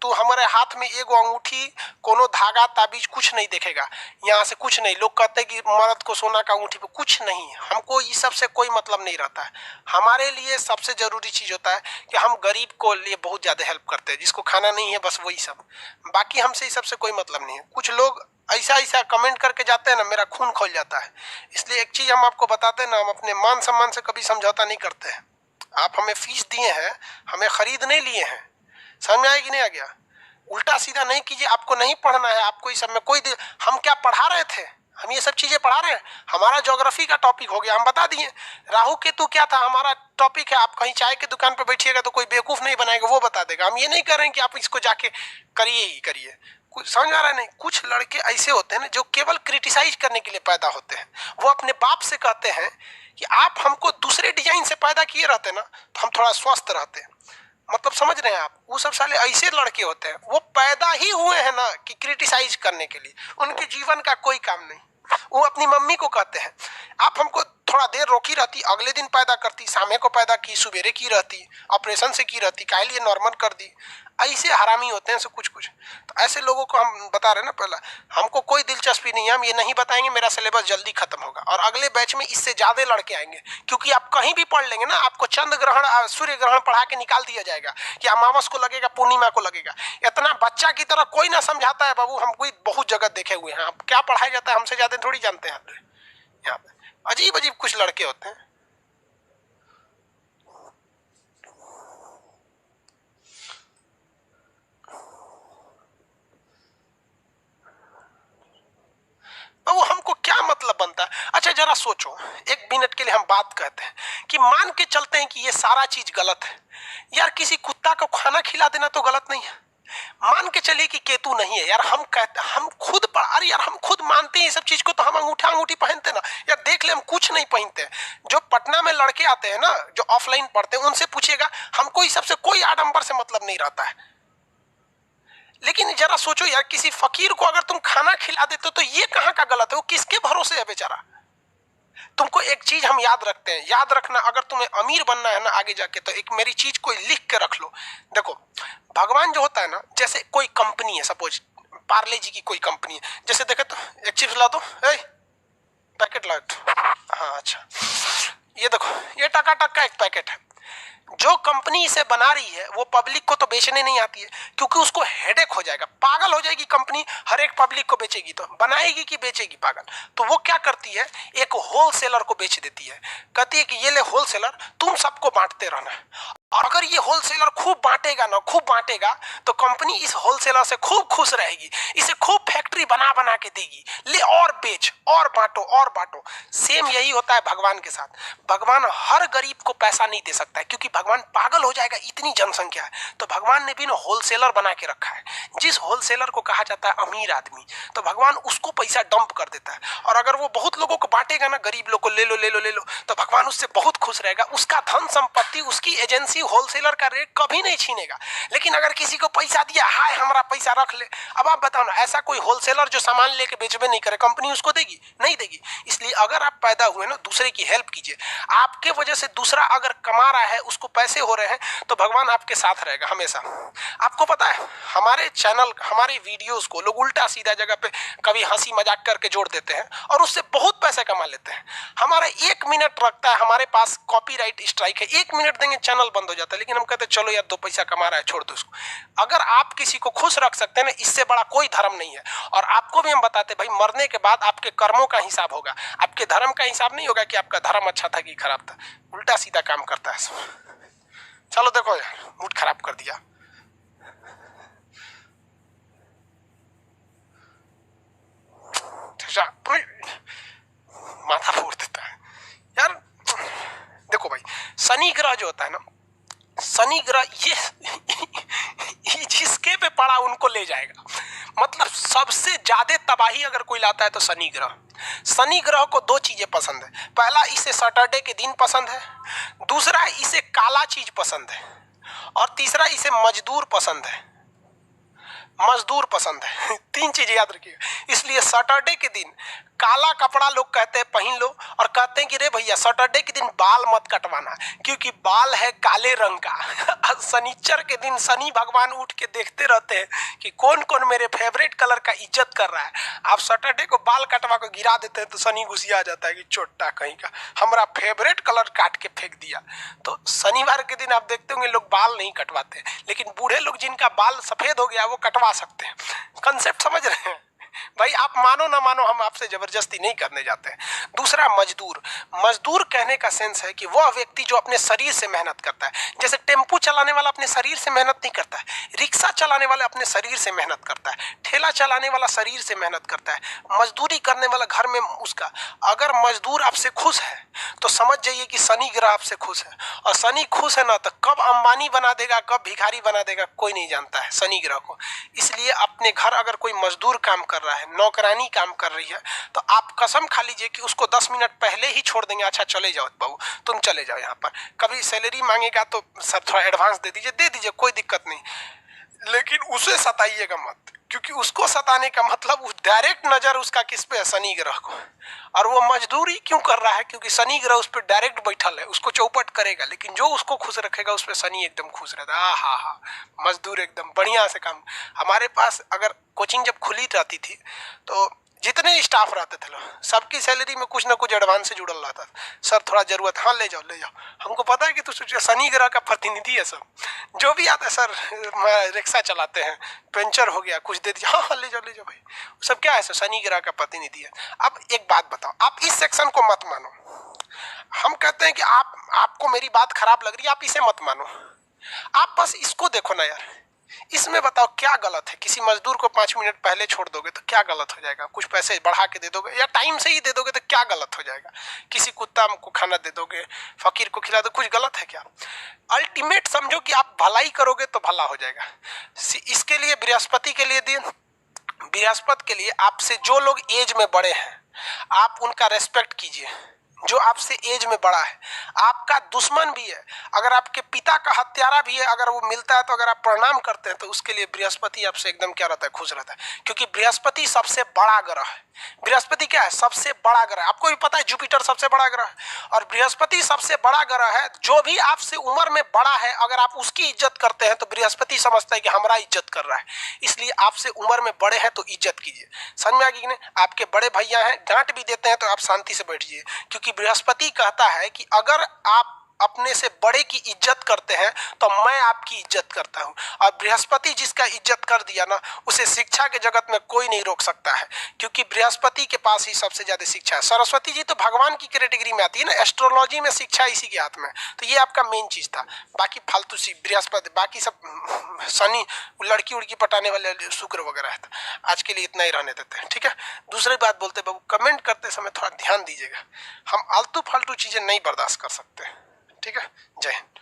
तो हमारे हाथ में एगो अंगूठी, कोनो धागा ताबीज कुछ नहीं देखेगा, यहाँ से कुछ नहीं। लोग कहते हैं कि मर्द को सोना का अंगूठी पे, कुछ नहीं। हमको इस सब से कोई मतलब नहीं रहता है। हमारे लिए सबसे जरूरी चीज होता है कि हम गरीब को लिए बहुत ज्यादा हेल्प करते हैं, जिसको खाना नहीं है बस वही सब। बाकी हमसे इस सब से कोई मतलब नहीं है। कुछ लोग ऐसा कमेंट करके जाते हैं ना, मेरा खून खोल जाता है। इसलिए एक चीज हम आपको बताते हैं ना, हम अपने मान सम्मान से कभी समझौता नहीं करते हैं। आप हमें फीस दिए हैं, हमें खरीद नहीं लिए हैं। समझ में आएगी नहीं आ गया? उल्टा सीधा नहीं कीजिए। आपको नहीं पढ़ना है, आपको इस सब में कोई हम क्या पढ़ा रहे थे? हम ये सब चीजें पढ़ा रहे हैं। हमारा ज्योग्राफी का टॉपिक हो गया, हम बता दिए। राहु केतु क्या था, हमारा टॉपिक है। आप कहीं चाय की दुकान पर बैठिएगा तो कोई बेवकूफ नहीं बनाएगा, वो बता देगा। हम ये नहीं कर रहे हैं कि आप इसको जाके करिए ही करिए। कुछ समझ आ रहा है नहीं? कुछ लड़के ऐसे होते हैं ना जो केवल क्रिटिसाइज करने के लिए पैदा होते हैं। वो अपने बाप से कहते हैं कि आप हमको दूसरे डिजाइन से पैदा किए रहते ना तो हम थोड़ा स्वस्थ रहते। मतलब समझ रहे हैं आप, वो सब साले ऐसे लड़के होते हैं, वो पैदा ही हुए हैं ना कि क्रिटिसाइज करने के लिए, उनके जीवन का कोई काम नहीं। वो अपनी मम्मी को कहते हैं आप हमको थोड़ा देर रोकी रहती, अगले दिन पैदा करती, शामे को पैदा की, सुबेरे की रहती, ऑपरेशन से की रहती, काहे लिए नॉर्मल कर दी। ऐसे हरामी होते हैं सब कुछ कुछ। तो ऐसे लोगों को हम बता रहे हैं ना, पहला हमको कोई दिलचस्पी नहीं है, हम ये नहीं बताएंगे मेरा सिलेबस जल्दी खत्म होगा और अगले बैच में इससे ज्यादा लड़के आएंगे, क्योंकि आप कहीं भी पढ़ लेंगे ना, आपको चंद्र ग्रहण सूर्य ग्रहण पढ़ा के निकाल दिया जाएगा कि अमावस को लगेगा, पूर्णिमा को लगेगा। इतना बच्चा की तरह कोई ना समझाता है बाबू, हम कोई बहुत जगह देखे हुए हैं, आप क्या पढ़ाया जाता है हमसे ज्यादा थोड़ी जानते हैं। यहाँ पे अजीब अजीब कुछ लड़के होते हैं। वो हमको क्या मतलब बनता है। अच्छा जरा सोचो, एक मिनट के लिए हम बात कहते हैं कि मान के चलते हैं कि ये सारा चीज गलत है। यार किसी कुत्ता को खाना खिला देना तो गलत नहीं है। मान के चलिए कि केतु नहीं है, यार हम कहते, हम खुद अरे यार हम खुद मानते हैं ये सब चीज को, तो हम अंगूठा अंगूठी पहनते ना। यार देख ले, हम कुछ नहीं पहनते। जो पटना में लड़के आते हैं ना, जो ऑफलाइन पढ़ते हैं, उनसे पूछिएगा, हमको इस सबसे कोई आडंबर से मतलब नहीं रहता है। लेकिन जरा सोचो यार, किसी फकीर को अगर तुम खाना खिला देते हो तो ये कहाँ का गलत है, वो किसके भरोसे है बेचारा। तुमको एक चीज हम याद रखते हैं, याद रखना, अगर तुम्हें अमीर बनना है ना आगे जाके, तो एक मेरी चीज कोई लिख के रख लो। देखो भगवान जो होता है ना, जैसे कोई कंपनी है, सपोज पार्ले जी की कोई कंपनी है, जैसे देखे तो एक चिप्स ला दो, पैकेट ला। हाँ अच्छा, ये देखो ये टकाटक का एक पैकेट है। जो कंपनी इसे बना रही है वो पब्लिक को तो बेचने नहीं आती है, क्योंकि उसको हेडेक हो जाएगा, पागल हो जाएगी कंपनी, हर एक पब्लिक को बेचेगी, तो बनाएगी कि बेचेगी पागल। तो वो क्या करती है, एक होलसेलर को बेच देती है, कहती है कि ये ले होलसेलर, तुम सबको बांटते रहना। और अगर ये होलसेलर खूब बांटेगा ना, खूब बांटेगा, तो कंपनी इस होलसेलर से खूब खुश रहेगी, इसे खूब फैक्ट्री बना बना के देगी, ले और बेच और बांटो और बांटो। सेम यही होता है भगवान के साथ। भगवान हर गरीब को पैसा नहीं दे सकता है, क्योंकि भगवान पागल हो जाएगा, इतनी जनसंख्या है। तो भगवान ने भी ना होलसेलर बना के रखा है। जिस होलसेलर को कहा जाता है अमीर आदमी, तो भगवान उसको पैसा डंप कर देता है। और अगर वो बहुत लोगों को बांटेगा ना, गरीब लोग को ले लो ले लो ले लो, तो भगवान उससे बहुत खुश रहेगा। उसका धन संपत्ति, उसकी एजेंसी होलसेलर का रेट कभी नहीं छीनेगा। लेकिन अगर किसी को पैसा दिया, हाय हमारा पैसा रख ले, अब आप बताओ ना, ऐसा कोई होलसेलर जो सामान लेके बेचबे नहीं करे, कंपनी उसको देगी? नहीं देगी। इसलिए अगर आप पैदा हुए ना, दूसरे की हेल्प कीजिए। आपके वजह से दूसरा अगर कमा रहा है, उसको पैसे हो रहे हैं, तो भगवान आपके साथ रहेगा हमेशा। आपको पता है, हमारे चैनल, हमारे वीडियोस को लोग उल्टा सीधा जगह पे कभी हंसी मजाक करके जोड़ देते हैं और उससे बहुत पैसे कमा लेते हैं। हमारा 1 मिनट रखता है, हमारे पास कॉपीराइट स्ट्राइक है, 1 मिनट देंगे चैनल बंद हो जाता है। लेकिन हम कहते हैं चलो यार 2 पैसा कमा रहा है, छोड़ दो उसको। अगर आप किसी को खुश रख सकते हैं ना, इससे बड़ा कोई धर्म नहीं है। और आपको भी हम बताते भाई, मरने के बाद आपके कर्मों का हिसाब होगा, आपके धर्म का हिसाब नहीं होगा कि आपका धर्म अच्छा था कि खराब था। उल्टा सीधा काम करता है सब। चलो देखो यार, मूड खराब कर दिया। माथा फोड़ देता है यार। देखो भाई, शनि ग्रह जो होता है ना, शनि ग्रह ये जिसके पे पड़ा उनको ले जाएगा। मतलब सबसे ज्यादा तबाही अगर कोई लाता है तो शनि ग्रह। शनि ग्रह को 2 चीजें पसंद है। पहला, इसे सैटरडे के दिन पसंद है। दूसरा, इसे काला चीज पसंद है। और तीसरा, इसे मजदूर पसंद है। मजदूर पसंद है। 3 चीजें याद रखिए। इसलिए सैटरडे के दिन काला कपड़ा लोग कहते हैं पहन लो, और कहते हैं कि रे भैया सैटरडे के दिन बाल मत कटवाना, क्योंकि बाल है काले रंग का। शनिचर के दिन शनि भगवान उठ के देखते रहते हैं कि कौन कौन मेरे फेवरेट कलर का इज्जत कर रहा है। आप सैटरडे को बाल कटवा को गिरा देते हैं तो शनि गुस्सा आ जाता है कि चोट्टा कहीं का, हमारा फेवरेट कलर काट के फेंक दिया। तो शनिवार के दिन आप देखते होंगे लोग बाल नहीं कटवाते, लेकिन बूढ़े लोग जिनका बाल सफेद हो गया वो कटवा सकते हैं। कंसेप्ट समझ रहे हैं भाई? आप मानो ना मानो, हम आपसे जबरदस्ती नहीं करने जाते हैं। दूसरा, मजदूर। मजदूर कहने का सेंस है कि वह व्यक्ति जो अपने शरीर से मेहनत करता है। जैसे टेम्पू चलाने वाला अपने शरीर से मेहनत नहीं करता है, रिक्शा चलाने वाला अपने शरीर से मेहनत करता है, ठेला चलाने वाला शरीर से मेहनत करता है, मजदूरी करने वाला घर में उसका। अगर मजदूर आपसे खुश है तो समझ जाइए कि शनि ग्रह आपसे खुश है। और शनि खुश है ना, तो कब अंबानी बना देगा, कब भिखारी बना देगा, कोई नहीं जानता है शनि ग्रह को। इसलिए अपने घर अगर कोई मजदूर काम कर रहा है है, नौकरानी काम कर रही है, तो आप कसम खा लीजिए कि उसको 10 मिनट पहले ही छोड़ देंगे, अच्छा चले जाओ बाबू, तुम चले जाओ यहाँ पर। कभी सैलरी मांगेगा तो सर थोड़ा एडवांस दे दीजिए, कोई दिक्कत नहीं, लेकिन उसे सताइएगा मत, क्योंकि उसको सताने का मतलब उस डायरेक्ट नजर उसका किस पे है, शनि ग्रह को। और वो मजदूरी क्यों कर रहा है, क्योंकि शनि ग्रह उस पर डायरेक्ट बैठल है, उसको चौपट करेगा, लेकिन जो उसको खुश रखेगा उस पर शनि एकदम खुश रहता है। हा हा, मजदूर एकदम बढ़िया से काम। हमारे पास अगर कोचिंग जब खुली रहती थी तो जितने स्टाफ रहते थे लोग, सबकी सैलरी में कुछ ना कुछ एडवांस से जुड़ल रहता था। सर थोड़ा जरूरत, हाँ ले जाओ ले जाओ, हमको पता है कि तू शनि ग्रह का प्रतिनिधि है। सब जो भी आता है, सर रिक्शा चलाते हैं, पंचर हो गया कुछ दे दीजिए, हाँ हाँ ले जाओ भाई, सब क्या है सर, शनि ग्रह का प्रतिनिधि है। अब एक बात बताओ, आप इस सेक्शन को मत मानो, हम कहते हैं कि आपको मेरी बात खराब लग रही है, आप इसे मत मानो, आप बस इसको देखो ना यार, इसमें बताओ क्या गलत है। किसी मजदूर को 5 मिनट पहले छोड़ दोगे तो क्या गलत हो जाएगा, कुछ पैसे बढ़ा के दे दोगे या टाइम से ही दे दोगे तो क्या गलत हो जाएगा, किसी कुत्ता को खाना दे दोगे, फकीर को खिला दो, कुछ गलत है क्या। अल्टीमेट समझो कि आप भलाई करोगे तो भला हो जाएगा। इसके लिए बृहस्पति के लिए दिन, बृहस्पति के लिए आपसे जो लोग एज में बड़े हैं आप उनका रेस्पेक्ट कीजिए, जो आपसे एज में बड़ा है, आपका दुश्मन भी है, अगर आपके पिता का हत्यारा भी है, अगर वो मिलता है तो अगर आप प्रणाम करते हैं तो उसके लिए बृहस्पति आपसे एकदम क्या रहता है, खुश रहता है, क्योंकि बृहस्पति सबसे बड़ा ग्रह है। बृहस्पति क्या है, सबसे बड़ा ग्रह है। आपको भी पता है जुपिटर सबसे बड़ा ग्रह है और बृहस्पति सबसे बड़ा ग्रह है। जो भी आपसे उम्र में बड़ा है अगर आप उसकी इज्जत करते हैं तो बृहस्पति समझता है कि हमारा इज्जत कर रहा है, इसलिए आपसे उम्र में बड़े हैं तो इज्जत कीजिए। समझ में आ गई कि नहीं। आपके बड़े भैया हैं, डांट भी देते हैं तो आप शांति से बैठिए, क्योंकि बृहस्पति कहता है कि अगर आप अपने से बड़े की इज्जत करते हैं तो मैं आपकी इज्जत करता हूं। और बृहस्पति जिसका इज्जत कर दिया ना, उसे शिक्षा के जगत में कोई नहीं रोक सकता है, क्योंकि बृहस्पति के पास ही सबसे ज्यादा शिक्षा है। सरस्वती जी तो भगवान की कैटेगरी में आती है ना, एस्ट्रोलॉजी में शिक्षा इसी के हाथ में। तो ये आपका मेन चीज था, बाकी फालतू सी बृहस्पति, बाकी सब शनि, लड़की उड़की पटाने वाले शुक्र वगैरह है। आज के लिए इतना ही रहने देते हैं, ठीक है। दूसरी बात बोलते बाबू, कमेंट करते समय थोड़ा ध्यान दीजिएगा, हम आलतू फालतू चीजें नहीं बर्दाश्त कर सकते, ठीक है। जय हिंद।